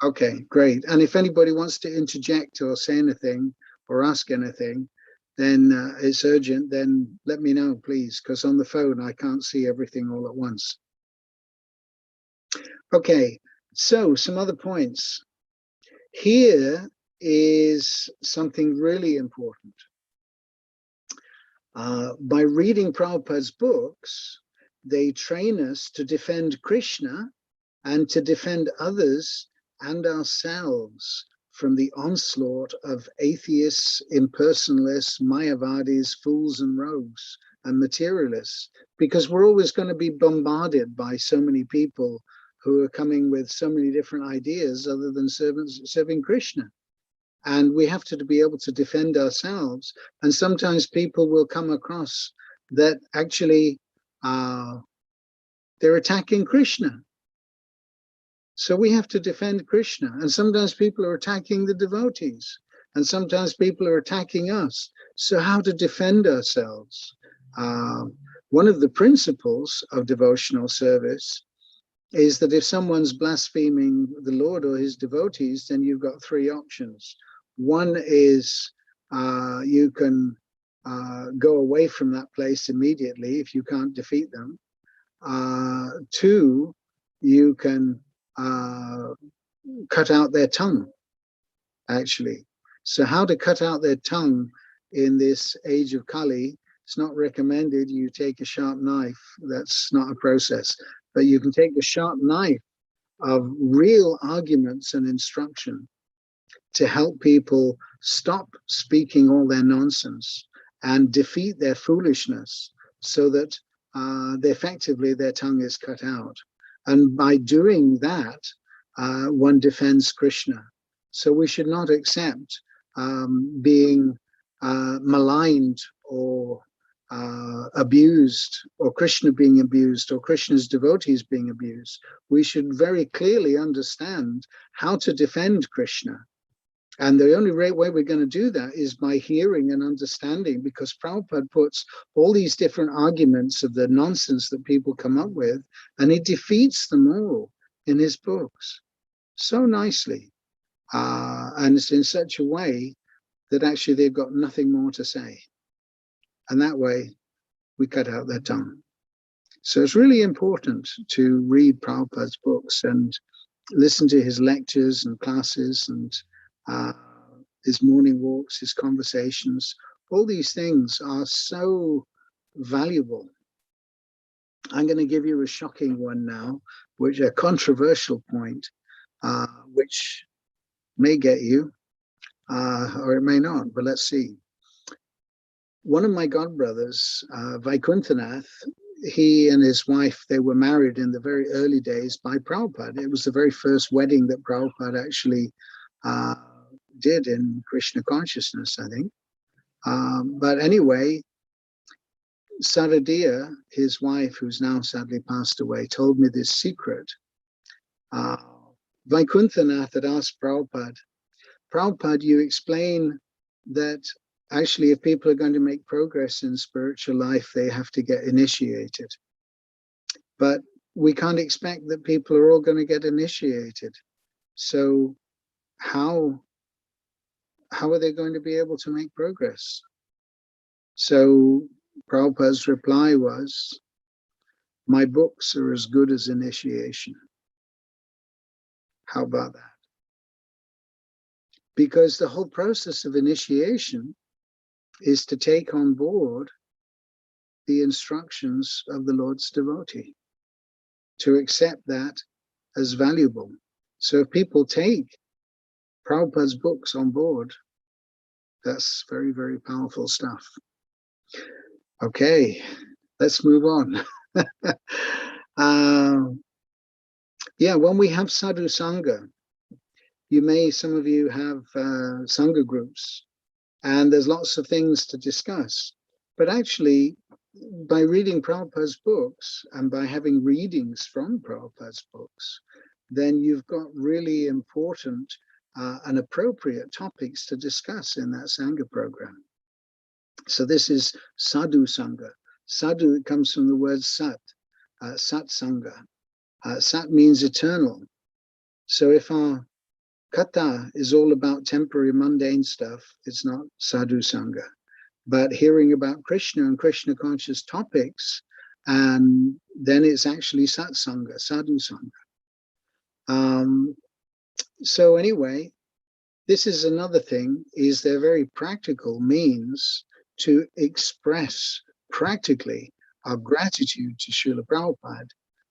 Okay, great. And if anybody wants to interject or say anything or ask anything, then it's urgent, then let me know, please, because on the phone I can't see everything all at once. Okay, so some other points. Here is something really important. By reading Prabhupada's books, they train us to defend Krishna and to defend others and ourselves from the onslaught of atheists, impersonalists, Mayavadis, fools and rogues, and materialists, because we're always going to be bombarded by so many people who are coming with so many different ideas other than serving Krishna. And we have to be able to defend ourselves. And sometimes people will come across that actually they're attacking Krishna. So we have to defend Krishna. And sometimes people are attacking the devotees. And sometimes people are attacking us. So how to defend ourselves? One of the principles of devotional service is that if someone's blaspheming the Lord or his devotees, then you've got three options. One is you can go away from that place immediately if you can't defeat them. Two, you can cut out their tongue, actually. So how to cut out their tongue in this age of Kali, it's not recommended you take a sharp knife. That's not a process. But you can take the sharp knife of real arguments and instruction to help people stop speaking all their nonsense and defeat their foolishness so that effectively their tongue is cut out. And by doing that, one defends Krishna. So we should not accept being maligned or abused, or Krishna being abused, or Krishna's devotees being abused. We should very clearly understand how to defend Krishna. And the only way we're going to do that is by hearing and understanding, because Prabhupada puts all these different arguments of the nonsense that people come up with, and he defeats them all in his books so nicely. And it's in such a way that actually they've got nothing more to say. And that way, we cut out their tongue. So it's really important to read Prabhupada's books and listen to his lectures and classes and his morning walks, his conversations. All these things are so valuable. I'm going to give you a shocking one now, which a controversial point, which may get you, or it may not, but let's see. One of my godbrothers, Vaikuntanath, he and his wife, they were married in the very early days by Prabhupada. It was the very first wedding that Prabhupada actually did in Krishna consciousness, I think. But anyway, Saradiya, his wife, who's now sadly passed away, told me this secret. Vaikuntanath had asked Prabhupada, Prabhupada, you explain that actually, if people are going to make progress in spiritual life, they have to get initiated. But we can't expect that people are all going to get initiated. So how are they going to be able to make progress? So Prabhupada's reply was, my books are as good as initiation. How about that? Because the whole process of initiation is to take on board the instructions of the Lord's devotee, to accept that as valuable. So if people take Prabhupada's books on board, that's very, very powerful stuff. Okay, let's move on. Yeah, when we have sadhu sangha, some of you have sangha groups, and there's lots of things to discuss. But actually, by reading Prabhupada's books and by having readings from Prabhupada's books, then you've got really important and appropriate topics to discuss in that Sangha program. So this is sadhu sangha. Sadhu, it comes from the word sat, sat sangha. Sat means eternal. So if our Katha is all about temporary mundane stuff, it's not sadhu sangha. But hearing about Krishna and Krishna conscious topics, and then it's actually satsanga, sadhu sangha. So anyway, this is another thing, is they're very practical means to express practically our gratitude to Srila Prabhupada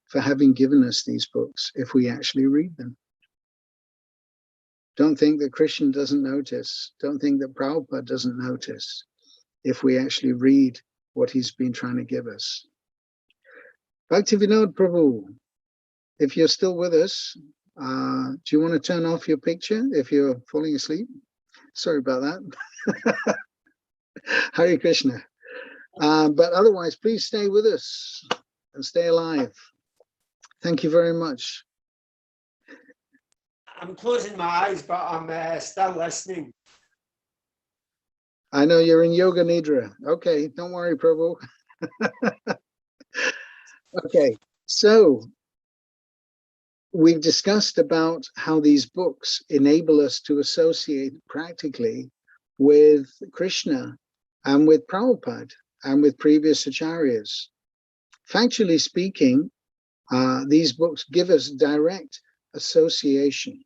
for having given us these books, if we actually read them. Don't think that Krishna doesn't notice. Don't think that Prabhupada doesn't notice if we actually read what he's been trying to give us. Bhaktivinoda Prabhu, if you're still with us, do you want to turn off your picture if you're falling asleep? Sorry about that. Hare Krishna. But otherwise, please stay with us and stay alive. Thank you very much. I'm closing my eyes, but I'm still listening. I know you're in yoga nidra. Okay, don't worry, Prabhu. Okay, so we've discussed about how these books enable us to associate practically with Krishna and with Prabhupada and with previous acharyas. Factually speaking, these books give us direct association.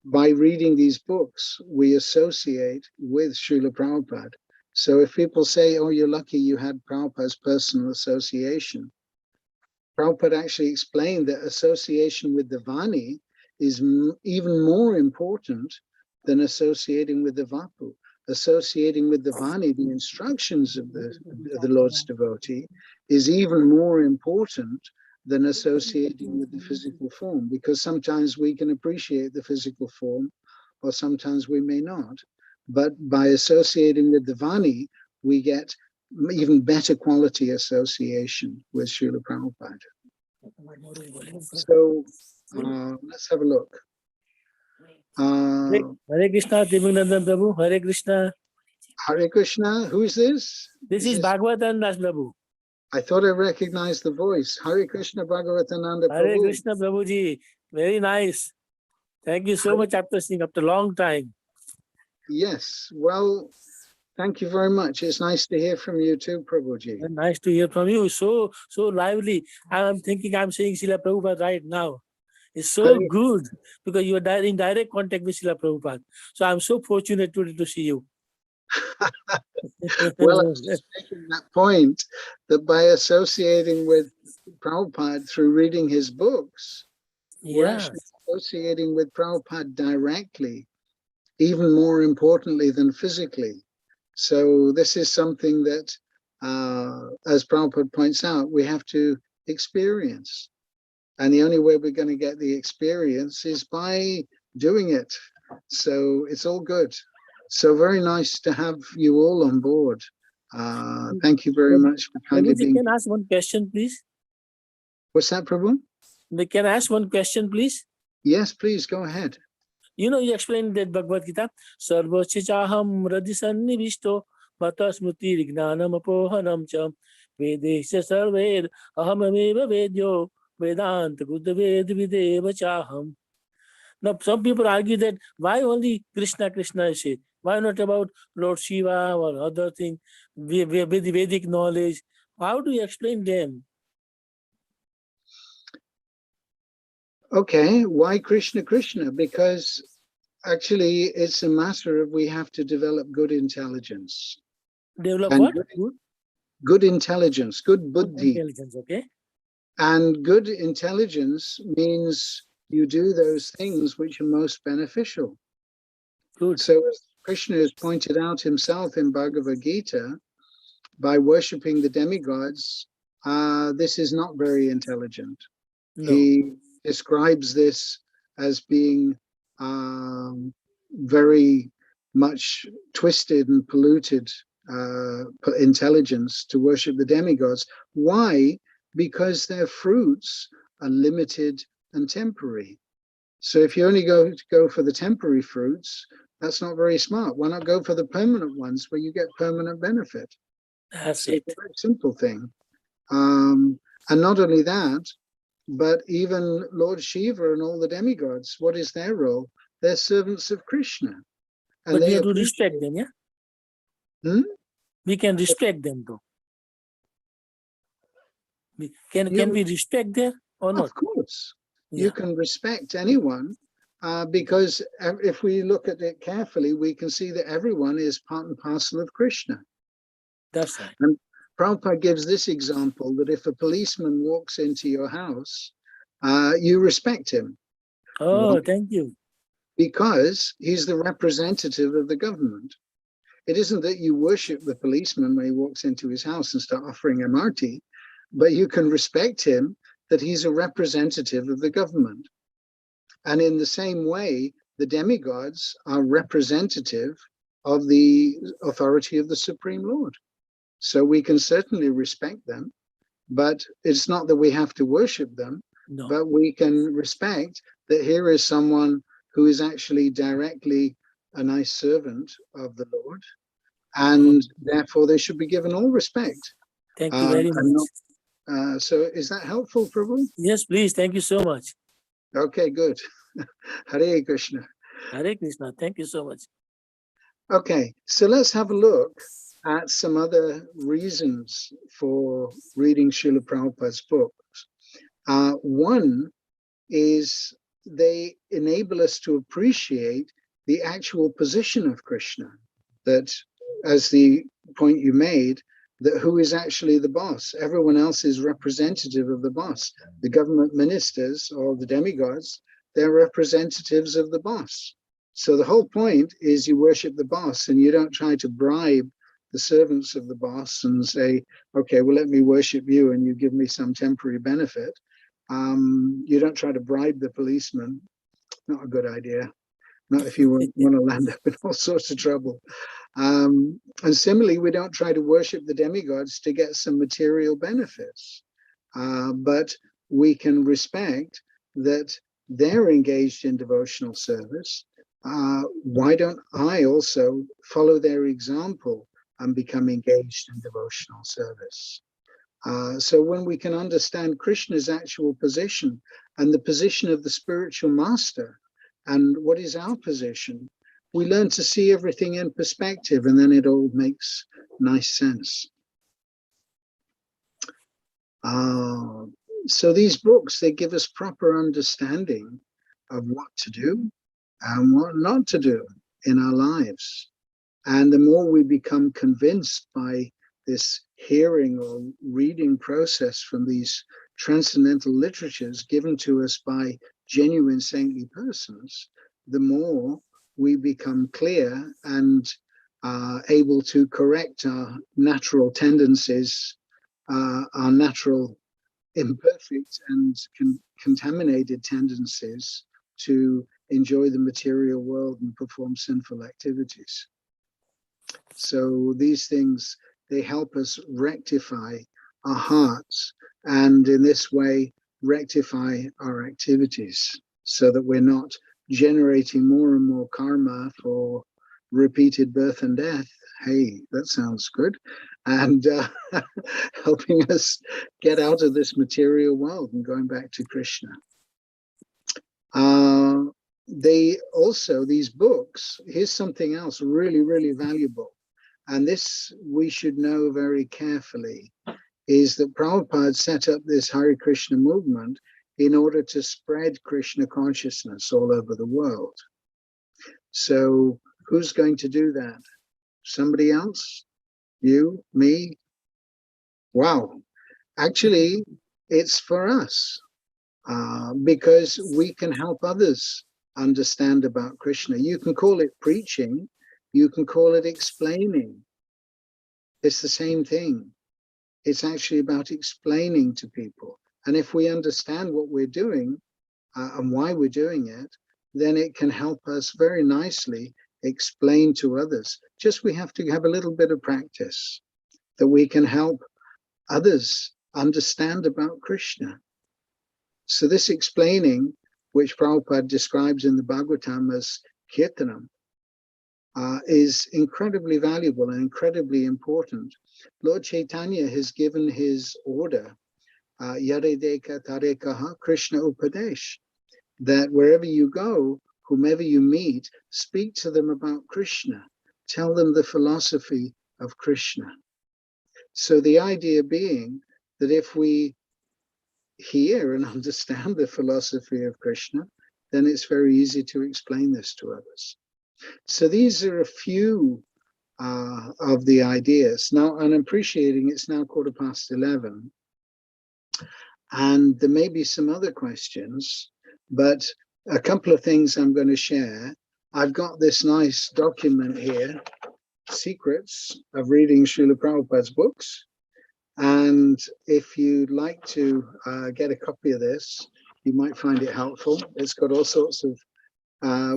By reading these books, we associate with Srila Prabhupada. So if people say, oh, you're lucky you had Prabhupada's personal association, Prabhupada actually explained that association with the Vani is even more important than associating with the Vapu. Associating with the Vani, the instructions of the Lord's devotee, is even more important than associating with the physical form, because sometimes we can appreciate the physical form, or sometimes we may not. but by associating with the Vani, we get even better quality association with Srila Prabhupada. So let's have a look. Hare Krishna, Tribhangananda Prabhu. Hare Krishna. Hare Krishna, who is this? This is Bhagavatam Das Prabhu. I thought I recognized the voice. Hare Krishna Bhagavatananda Hare Prabhu. Krishna Prabhuji. Very nice. Thank you so much after seeing after a long time. Yes, well, thank you very much. It's nice to hear from you too, Prabhuji. And nice to hear from you. So lively. I'm thinking I'm saying Srila Prabhupada right now. It's so Hare- good because you are in direct contact with Srila Prabhupada. So I'm so fortunate to see you. Well, I was just making that point that by associating with Prabhupada through reading his books, we're yeah. actually associating with Prabhupada directly, even more importantly than physically. So this is something that, as Prabhupada points out, we have to experience. And the only way we're going to get the experience is by doing it. So it's all good. So very nice to have you all on board. Thank you very much for kindly Prabhuji, being. can I ask one question, please? What's that, Prabhu? Can I ask one question, please? Yes, please go ahead. You know, you explained that Bhagavad Gita, Sarvachichaham radhisannivishto mata smriti jnanam apohanam cha vedesya sarved ahamameva vedyo vedanta buddha ved videva chaham. Now, some people argue that why only Krishna, Krishna is it? Why not about Lord Shiva or other thing with Vedic knowledge? How do you explain them? Okay, why Krishna, Krishna? Because actually it's a matter of we have to develop good intelligence. Develop And what? good intelligence, good Good buddhi. intelligence, okay? And good intelligence means you do those things which are most beneficial. Good. So as Krishna has pointed out himself in Bhagavad Gita, by worshipping the demigods, this is not very intelligent. No. He describes this as being very much twisted and polluted intelligence to worship the demigods. Why? Because their fruits are limited and temporary. So if you only go for the temporary fruits, that's not very smart. Why not go for the permanent ones where you get permanent benefit? That's So it. it's a very simple thing. And not only that, but even Lord Shiva and all the demigods, what is their role? They're servants of Krishna. And But we they have to respect them, yeah? We can respect them though. Can we respect them or not? Of course. Yeah. You can respect anyone because if we look at it carefully, we can see that everyone is part and parcel of Krishna. That's right. And Prabhupada gives this example that if a policeman walks into your house, you respect him. Oh, Why? thank you. Because he's the representative of the government. It isn't that you worship the policeman when he walks into his house and start offering him arti, but you can respect him that he's a representative of the government. And in the same way, the demigods are representative of the authority of the Supreme Lord. So we can certainly respect them, but it's not that we have to worship them, No. but we can respect that here is someone who is actually directly a nice servant of the Lord, and therefore they should be given all respect. Thank you very much. So is that helpful, Prabhu? Yes, please. Thank you so much. Okay, good. Hare Krishna. Hare Krishna. Thank you so much. Okay, so let's have a look at some other reasons for reading Srila Prabhupada's books. One is they enable us to appreciate the actual position of Krishna, that as the point you made, that who is actually the boss? Everyone else is representative of the boss. The government ministers or the demigods, they're representatives of the boss. So the whole point is you worship the boss and you don't try to bribe the servants of the boss and say, okay, well, let me worship you and you give me some temporary benefit. You don't try to bribe the policeman. Not a good idea. not if you want to land up in all sorts of trouble. And similarly, we don't try to worship the demigods to get some material benefits, but we can respect that they're engaged in devotional service. Why don't I also follow their example and become engaged in devotional service? So when we can understand Krishna's actual position and the position of the spiritual master and what is our position, we learn to see everything in perspective, and then it all makes nice sense. So these books, they give us proper understanding of what to do and what not to do in our lives. And the more we become convinced by this hearing or reading process from these transcendental literatures given to us by genuine saintly persons, the more we become clear and able to correct our natural tendencies, our natural imperfect and contaminated tendencies to enjoy the material world and perform sinful activities. So these things, they help us rectify our hearts, and in this way rectify our activities, so that we're not generating more and more karma for repeated birth and death. Hey, that sounds good. And helping us get out of this material world and going back to Krishna. They also, these books, here's something else really, really valuable. And this we should know very carefully, is that Prabhupada set up this Hare Krishna movement in order to spread Krishna consciousness all over the world. So who's going to do that? Somebody else? You? Me? Wow. Actually, it's for us, because we can help others understand about Krishna. You can call it preaching, you can call it explaining. It's the same thing. It's actually about explaining to people. And if we understand what we're doing and why we're doing it, then it can help us very nicely explain to others. Just we have to have a little bit of practice, that we can help others understand about Krishna. So this explaining, which Prabhupada describes in the Bhagavatam as Kirtanam, is incredibly valuable and incredibly important. Lord Chaitanya has given his order, Yaredeka Tarekaha Krishna Upadesh, that wherever you go, whomever you meet, speak to them about Krishna. Tell them the philosophy of Krishna. So the idea being that if we hear and understand the philosophy of Krishna, then it's very easy to explain this to others. So these are a few of the ideas. Now, I'm appreciating it's now 11:15, and there may be some other questions, but a couple of things I'm going to share. I've got this nice document here, Secrets of Reading Srila Prabhupada's Books. And if you'd like to get a copy of this, you might find it helpful. It's got all sorts of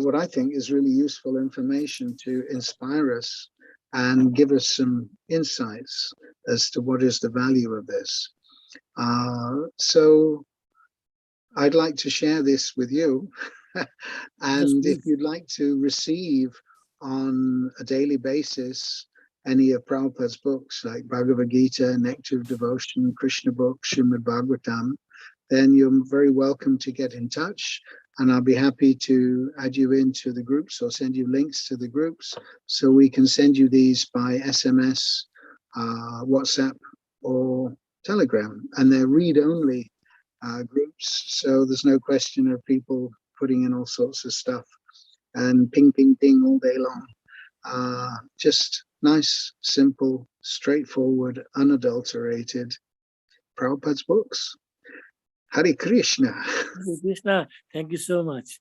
what I think is really useful information to inspire us and give us some insights as to what is the value of this. So I'd like to share this with you. And if you'd like to receive on a daily basis any of Prabhupada's books like Bhagavad Gita, Nectar of Devotion, Krishna books, Srimad Bhagavatam, then you're very welcome to get in touch, and I'll be happy to add you into the groups or send you links to the groups so we can send you these by SMS, WhatsApp, or Telegram. And they're read-only groups, so there's no question of people putting in all sorts of stuff and ping, ping, ping all day long. Just nice, simple, straightforward, unadulterated Prabhupada's books. Hare Krishna. Hare Krishna. Thank you so much.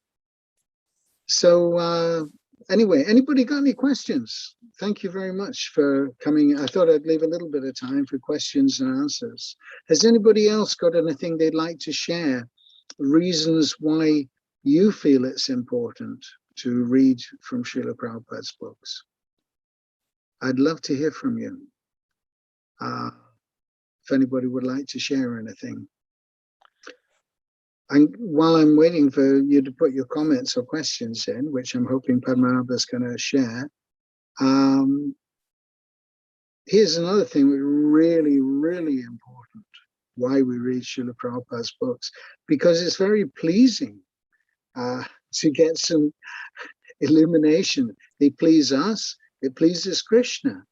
So anyway, anybody got any questions? Thank you very much for coming. I thought I'd leave a little bit of time for questions and answers. Has anybody else got anything they'd like to share? Reasons why you feel it's important to read from Srila Prabhupada's books. I'd love to hear from you. If anybody would like to share anything. And while I'm waiting for you to put your comments or questions in, which I'm hoping Padmanabha's going to share, here's another thing really, really important, why we read Srila Prabhupada's books, because it's very pleasing to get some illumination. They please us, it pleases Krishna,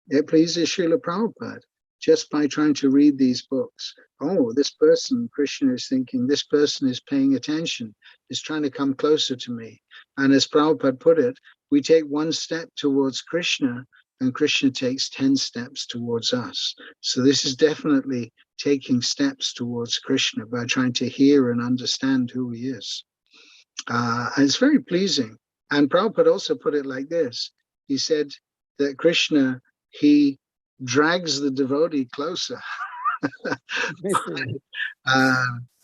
it pleases Srila Prabhupada, just by trying to read these books. Oh, this person, Krishna is thinking, this person is paying attention, is trying to come closer to me. And as Prabhupada put it, we take one step towards Krishna, and Krishna takes 10 steps towards us. So this is definitely taking steps towards Krishna by trying to hear and understand who he is. And it's very pleasing. And Prabhupada also put it like this. He said that Krishna, he drags the devotee closer.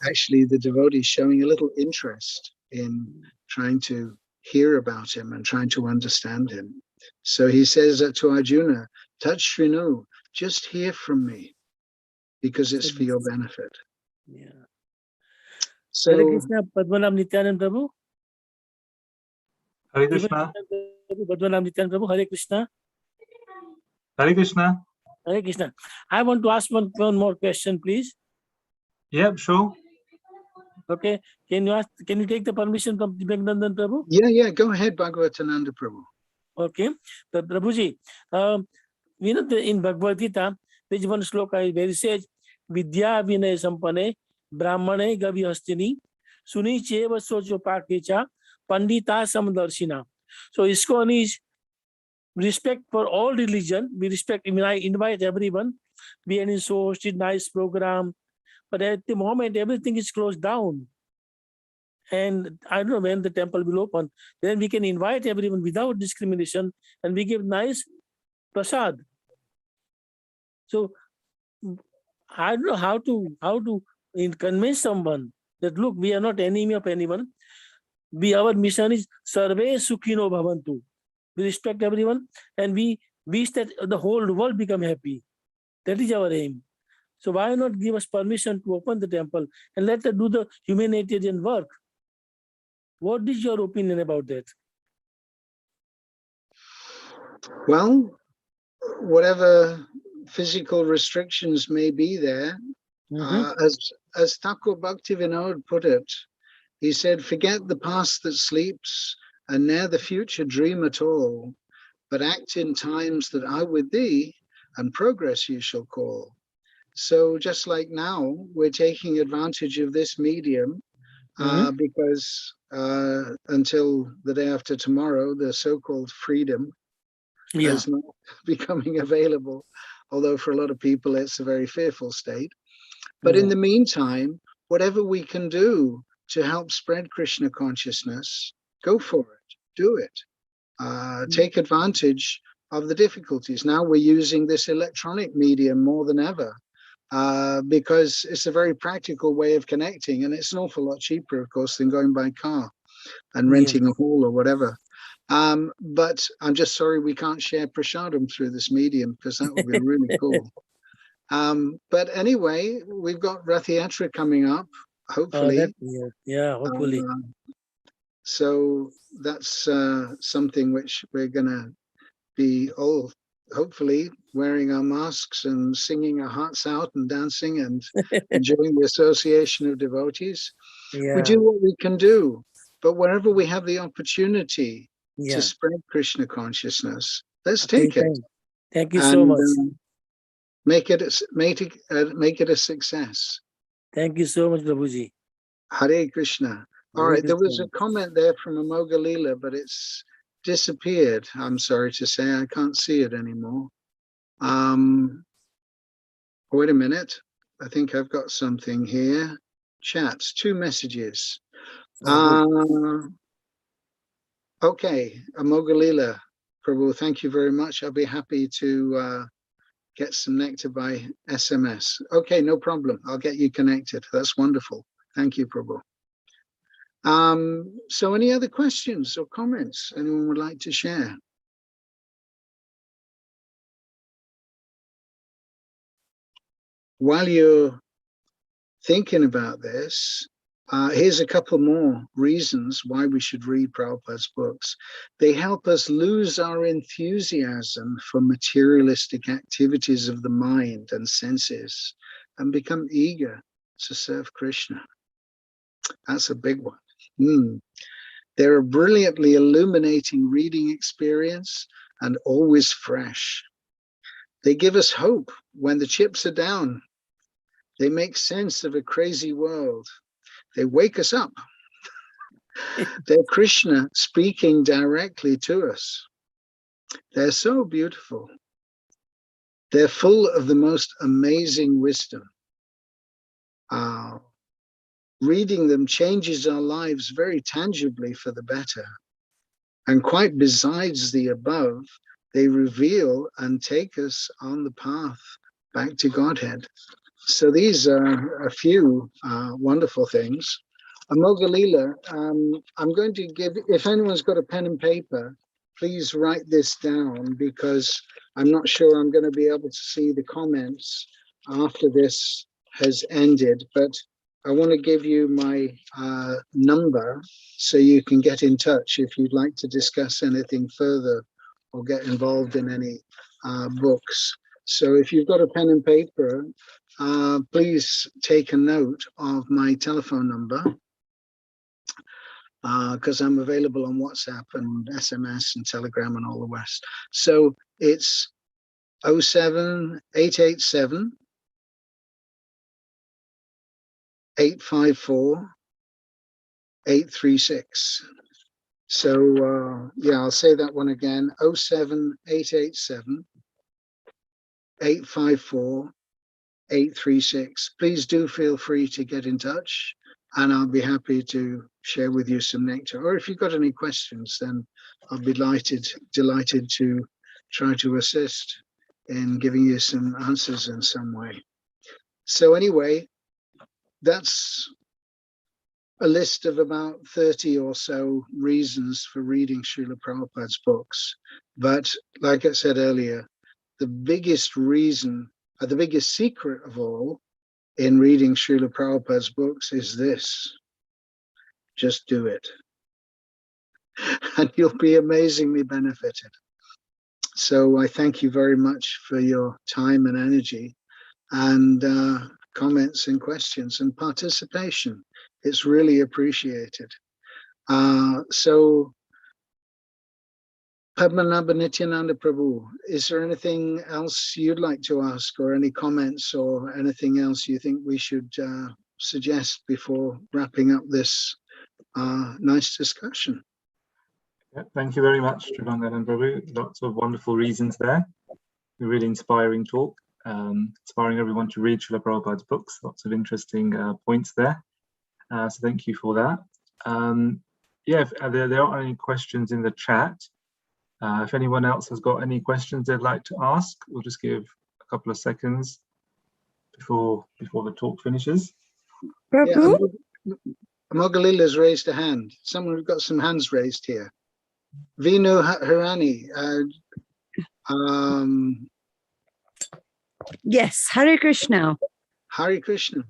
Actually, the devotee is showing a little interest in trying to hear about him and trying to understand him. So he says that to Arjuna, touch Shrinu, just hear from me, because it's for your benefit. Yeah. So, Hare Krishna, Padmanabh Nityananda Prabhu. Hare Krishna. Padmanabh Nityananda Prabhu, Hare Krishna. Hare Krishna. Hare Krishna. I want to ask one more question, please. Yeah, sure. Okay. Can you take the permission from Tribhangananda Prabhu? yeah, go ahead, Bhagavatananda Prabhu. Okay. So, Prabhuji, you know, in Bhagavad Gita, there's one sloka where it says, Vidya Vinay Sampane, Brahmane Gavihastini, Suni Cheva Socho Pakecha, Pandita Samdarshina. So, ISKCON is respect for all religion. We respect, I mean, I invite everyone. We are in so hosted nice program. But at the moment, everything is closed down. And I don't know when the temple will open. Then we can invite everyone without discrimination, and we give nice prasad. So I don't know how to convince someone that look, we are not enemy of anyone. Our mission is Sarve Sukhino Bhavantu. We respect everyone, and we wish that the whole world become happy. That is our aim. So why not give us permission to open the temple and let us do the humanitarian work? What is your opinion about that? Well, whatever physical restrictions may be there, as Thakur Bhaktivinoda put it, he said, forget the past that sleeps, and ne'er the future dream at all, but act in times that are with thee, and progress you shall call. So just like now, we're taking advantage of this medium, because until the day after tomorrow, the so-called freedom is not becoming available, although for a lot of people it's a very fearful state. But in the meantime, whatever we can do to help spread Krishna consciousness, go for it, do it. Take advantage of the difficulties. Now we're using this electronic medium more than ever, because it's a very practical way of connecting, and it's an awful lot cheaper, of course, than going by car and renting a hall or whatever. But I'm just sorry we can't share prasadam through this medium, because that would be really cool. But anyway, we've got Rath Yatra coming up, hopefully. Hopefully. So that's something which we're going to be all hopefully wearing our masks and singing our hearts out and dancing and enjoying the association of devotees. We do what we can do, but wherever we have the opportunity to spread Krishna consciousness, let's take it. Thank you so much. Make it a success. Thank you so much, Prabhuji. Hare Krishna. All right, there was a comment there from Amoga Leela, but it's disappeared. I'm sorry to say, I can't see it anymore. Wait a minute. I think I've got something here. Chats, 2 messages. Okay, Amoga Leela, Prabhu, thank you very much. I'll be happy to get some nectar by SMS. Okay, no problem. I'll get you connected. That's wonderful. Thank you, Prabhu. So any other questions or comments anyone would like to share? While you're thinking about this, here's a couple more reasons why we should read Prabhupada's books. They help us lose our enthusiasm for materialistic activities of the mind and senses and become eager to serve Krishna. That's a big one. They're a brilliantly illuminating reading experience and always fresh. They give us hope when the chips are down. They make sense of a crazy world. They wake us up. They're Krishna speaking directly to us. They're so beautiful. They're full of the most amazing wisdom. Reading them changes our lives very tangibly for the better. And quite besides the above, they reveal and take us on the path back to Godhead. So these are a few wonderful things. Amogalila, I'm going to give, if anyone's got a pen and paper, please write this down because I'm not sure I'm going to be able to see the comments after this has ended, but I want to give you my number so you can get in touch if you'd like to discuss anything further or get involved in any books. So if you've got a pen and paper, please take a note of my telephone number because I'm available on WhatsApp and SMS and Telegram and all the rest. So it's 07887 854 836. So yeah, I'll say that one again, 07887 854 836. Please do feel free to get in touch and I'll be happy to share with you some nectar. Or if you've got any questions, then I'll be delighted to try to assist in giving you some answers in some way. So anyway, that's a list of about 30 or so reasons for reading Srila Prabhupada's books. But like I said earlier, the biggest reason, or the biggest secret of all in reading Srila Prabhupada's books is this: just do it. And you'll be amazingly benefited. So I thank you very much for your time and energy and comments and questions and participation. It's really appreciated. So Padmanabha Nityananda Prabhu, is there anything else you'd like to ask or any comments or anything else you think we should suggest before wrapping up this nice discussion? Yeah, thank you very much, Tribhangananda Prabhu. Lots of wonderful reasons there. A really inspiring talk, inspiring everyone to read Srila Prabhupada's books. Lots of interesting points there. So thank you for that. Yeah, if there aren't any questions in the chat, if anyone else has got any questions they'd like to ask, we'll just give a couple of seconds before the talk finishes. Yeah, Mogalila's raised a hand. Someone got some hands raised here. Vinu Harani. Yes, Hare Krishna. Hare Krishna.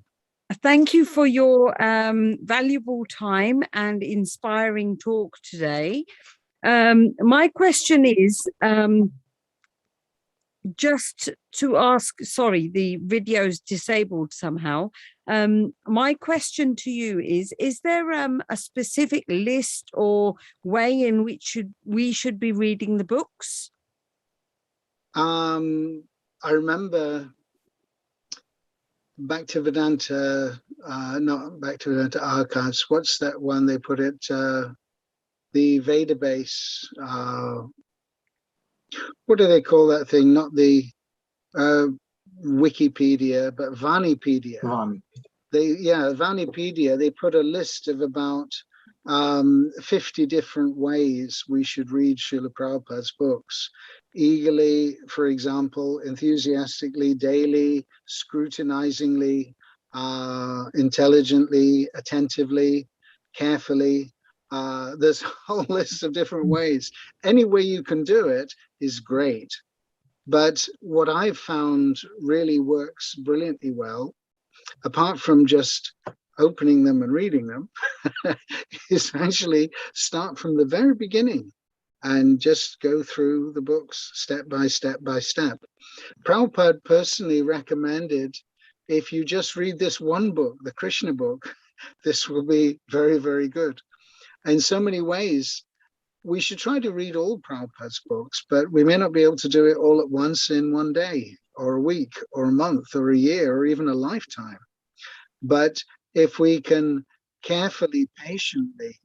Thank you for your valuable time and inspiring talk today. My question is just to ask, sorry, the video's disabled somehow. My question to you is there a specific list or way in which we should be reading the books? I remember Bhaktivedanta, not Bhaktivedanta Archives, what's that one they put it, the Veda base, what do they call that thing? Not the Wikipedia, but Vanipedia. Vanipedia, they put a list of about 50 different ways we should read Srila Prabhupada's books. Eagerly, for example, enthusiastically, daily, scrutinizingly, intelligently, attentively. carefully. There's a whole list of different ways. Any way you can do it is great. But what I've found really works brilliantly well, apart from just opening them and reading them, is actually start from the very beginning and just go through the books step by step by step. Prabhupada personally recommended, if you just read this one book, the Krishna book, this will be very, very good. In so many ways, we should try to read all Prabhupada's books, but we may not be able to do it all at once in one day or a week or a month or a year or even a lifetime. But if we can carefully, patiently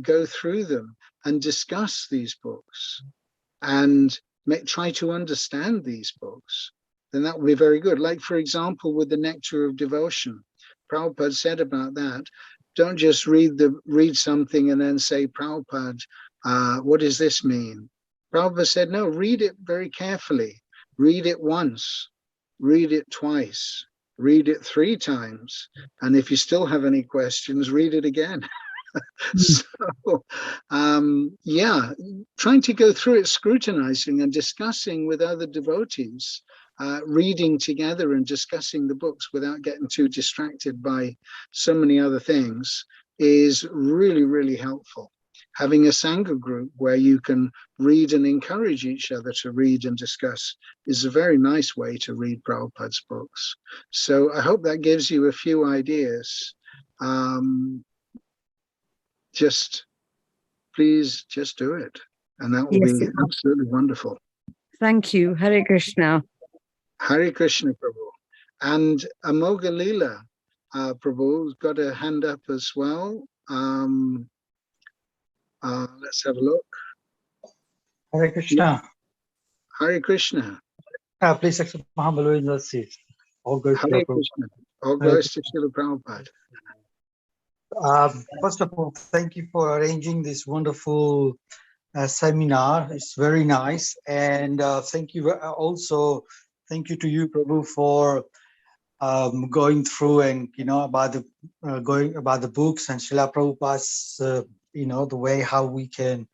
go through them and discuss these books and try to understand these books, then that will be very good. Like, for example, with the Nectar of Devotion, Prabhupada said about that, don't just read something and then say, Prabhupada, what does this mean? Prabhupada said, no, read it very carefully. Read it once, read it twice, read it 3 times. And if you still have any questions, read it again. So, yeah, trying to go through it, scrutinizing and discussing with other devotees, reading together and discussing the books without getting too distracted by so many other things is really, really helpful. Having a Sangha group where you can read and encourage each other to read and discuss is a very nice way to read Prabhupada's books. So I hope that gives you a few ideas. Please just do it. And that will be absolutely wonderful. Thank you. Hare Krishna. Hare Krishna, Prabhu. And Amoga Leela, Prabhu, got a hand up as well. Let's have a look. Hare Krishna. Hare Krishna. Please accept my humble obeisances. All goes to Hare Prabhupada. Krishna. All goes to Srila Prabhupada. First of all, thank you for arranging this wonderful seminar. It's very nice. And thank you to you, Prabhu, for going through and, about the books and Srila Prabhupada's, the way how we can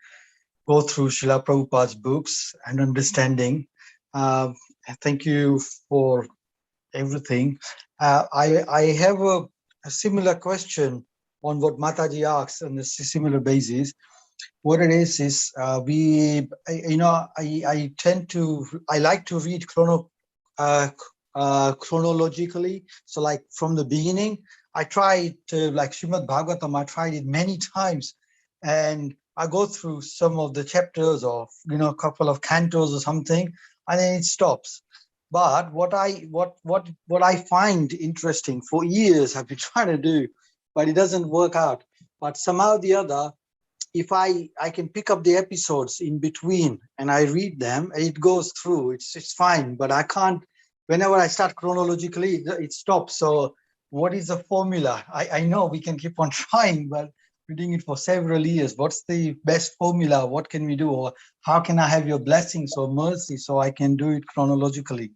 go through Srila Prabhupada's books and understanding. Thank you for everything. I have a similar question on what Mataji asks on a similar basis. What it is I like to read chronologically. So like from the beginning, I tried to, like Srimad Bhagavatam, I tried it many times, and I go through some of the chapters or a couple of cantos or something, and then it stops. But what I find interesting, for years I've been trying to do, but it doesn't work out. But somehow or the other, if I can pick up the episodes in between and I read them, it goes through. It's fine. But I can't. Whenever I start chronologically, it stops. So what is the formula? I know we can keep on trying, but reading it for several years, what's the best formula? What can we do? Or how can I have your blessings or mercy so I can do it chronologically?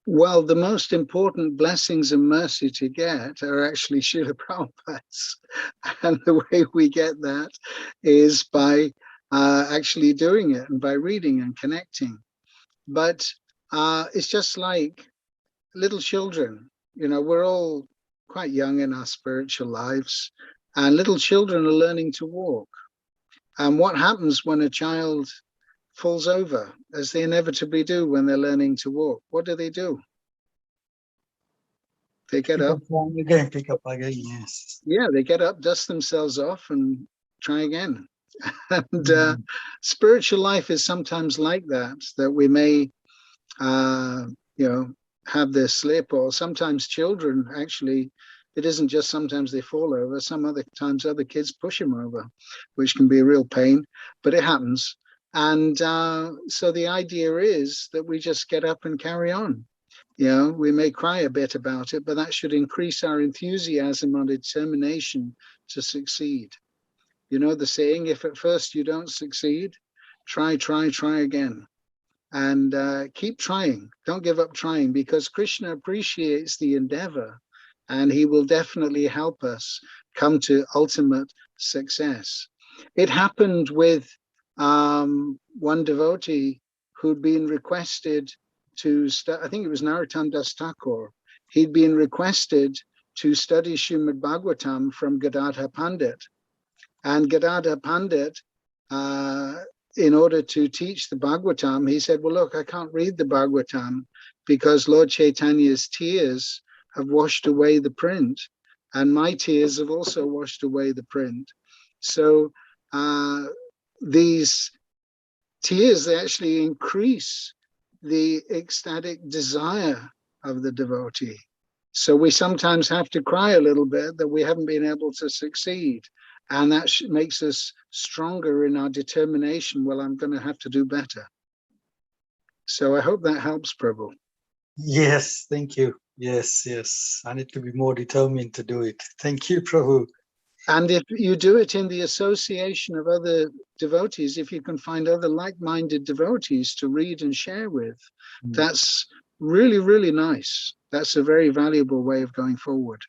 Well, the most important blessings and mercy to get are actually Srila Prabhupada's. And the way we get that is by actually doing it and by reading and connecting. But it's just like little children. We're all quite young in our spiritual lives, and little children are learning to walk. And what happens when a child falls over, as they inevitably do when they're learning to walk? What do? They get up. Pick up again, yes. Yeah, they get up, dust themselves off, and try again. And spiritual life is sometimes like that we may, have their slip, or sometimes children actually, it isn't just sometimes they fall over, some other times other kids push them over, which can be a real pain, but it happens. And so the idea is that we just get up and carry on. We may cry a bit about it, but that should increase our enthusiasm and determination to succeed. The saying, if at first you don't succeed, try again. And keep trying. Don't give up trying, because Krishna appreciates the endeavor and he will definitely help us come to ultimate success. It happened with one devotee who'd been requested to I think it was Narottam Das Thakur. He'd been requested to study Srimad Bhagavatam from Gadadhar Pandit. And Gadadhar Pandit, in order to teach the Bhagavatam, he said, well, look, I can't read the Bhagavatam because Lord Chaitanya's tears have washed away the print, and my tears have also washed away the print. So these tears, they actually increase the ecstatic desire of the devotee. So we sometimes have to cry a little bit that we haven't been able to succeed. And that makes us stronger in our determination. Well, I'm going to have to do better. So I hope that helps, Prabhu. Yes, thank you. Yes, yes. I need to be more determined to do it. Thank you, Prabhu. And if you do it in the association of other devotees, if you can find other like-minded devotees to read and share with, that's really, really nice. That's a very valuable way of going forward.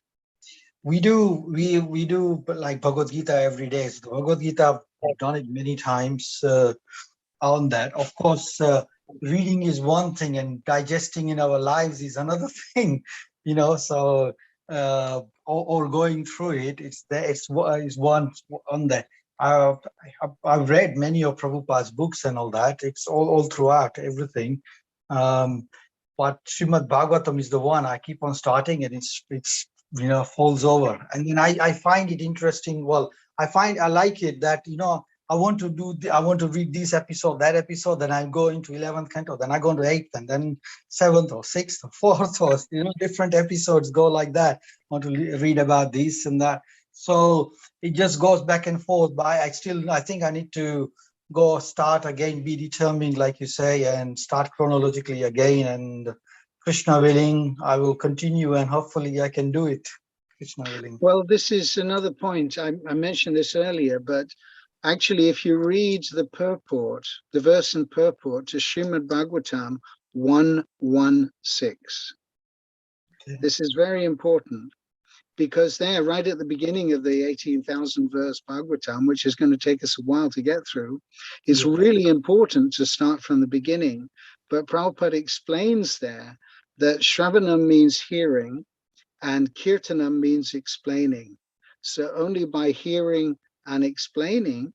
We do like Bhagavad Gita every day. So Bhagavad Gita, I've done it many times on that. Of course, reading is one thing and digesting in our lives is another thing, you know, so or going through it, it's there, it's one on that. I've read many of Prabhupada's books and all that. It's all throughout everything. But Srimad Bhagavatam is the one I keep on starting, and it's you know, falls over. And then I find it interesting. Well, I like it that, you know, I want to read this episode, that episode, then I go into 11th canto, then I go into 8th, and then 7th or 6th or 4th, or, you know, different episodes go like that. I want to read about this and that. So it just goes back and forth. But I think I need to go start again, be determined, like you say, and start chronologically again. And Krishna willing, I will continue, and hopefully I can do it. Krishna willing. Well, this is another point. I mentioned this earlier, but actually, if you read the purport, the verse and purport to Srimad Bhagavatam 1:16, okay. This is very important, because there, right at the beginning of the 18,000 verse Bhagavatam, which is going to take us a while to get through, it's really important to start from the beginning. But Prabhupada explains there that Shravanam means hearing and Kirtanam means explaining. So only by hearing and explaining,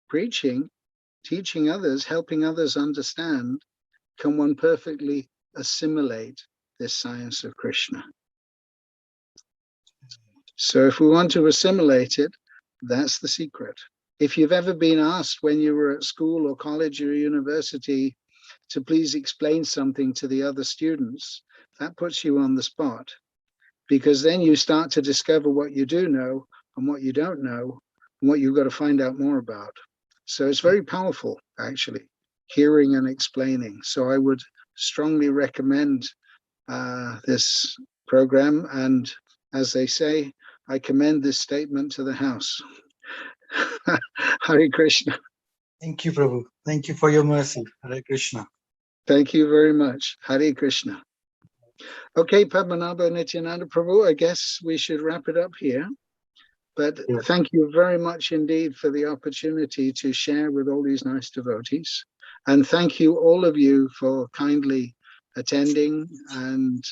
preaching, teaching others, helping others understand, can one perfectly assimilate this science of Krishna. So if we want to assimilate it, that's the secret. If you've ever been asked when you were at school or college or university to please explain something to the other students, that puts you on the spot, because then you start to discover what you do know and what you don't know and what you've got to find out more about. So it's very powerful, actually, hearing and explaining. So I would strongly recommend this program. And as they say, I commend this statement to the house. Hare Krishna. Thank you, Prabhu. Thank you for your mercy. Hare Krishna. Thank you very much. Hare Krishna. Okay, Padmanabha Nityananda Prabhu, I guess we should wrap it up here. But thank you very much indeed for the opportunity to share with all these nice devotees. And thank you, all of you, for kindly attending and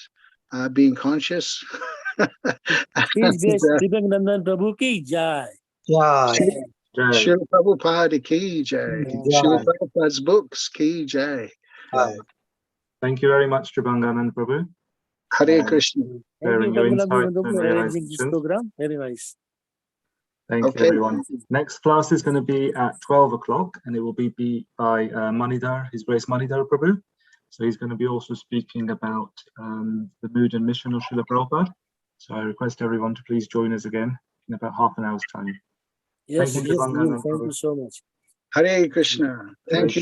being conscious. Tribhangananda Prabhu ki jai. Jai. Srila Prabhupada ki jai. Srila Prabhupada's books ki jai. Thank you very much, Tribhangananda Prabhu. Hare Krishna. Thank you, Your insights Padmanabha and Prabhu, for arranging this realizations. program. Very nice. Thank you, everyone. Next class is going to be at 12 o'clock, and it will be by Manidhar, His Grace Manidhar Prabhu. So he's going to be also speaking about the mood and mission of Srila Prabhupada. So I request everyone to please join us again in about half an hour's time. Yes, Thank you, thank you so much. Hare Krishna. Thank you.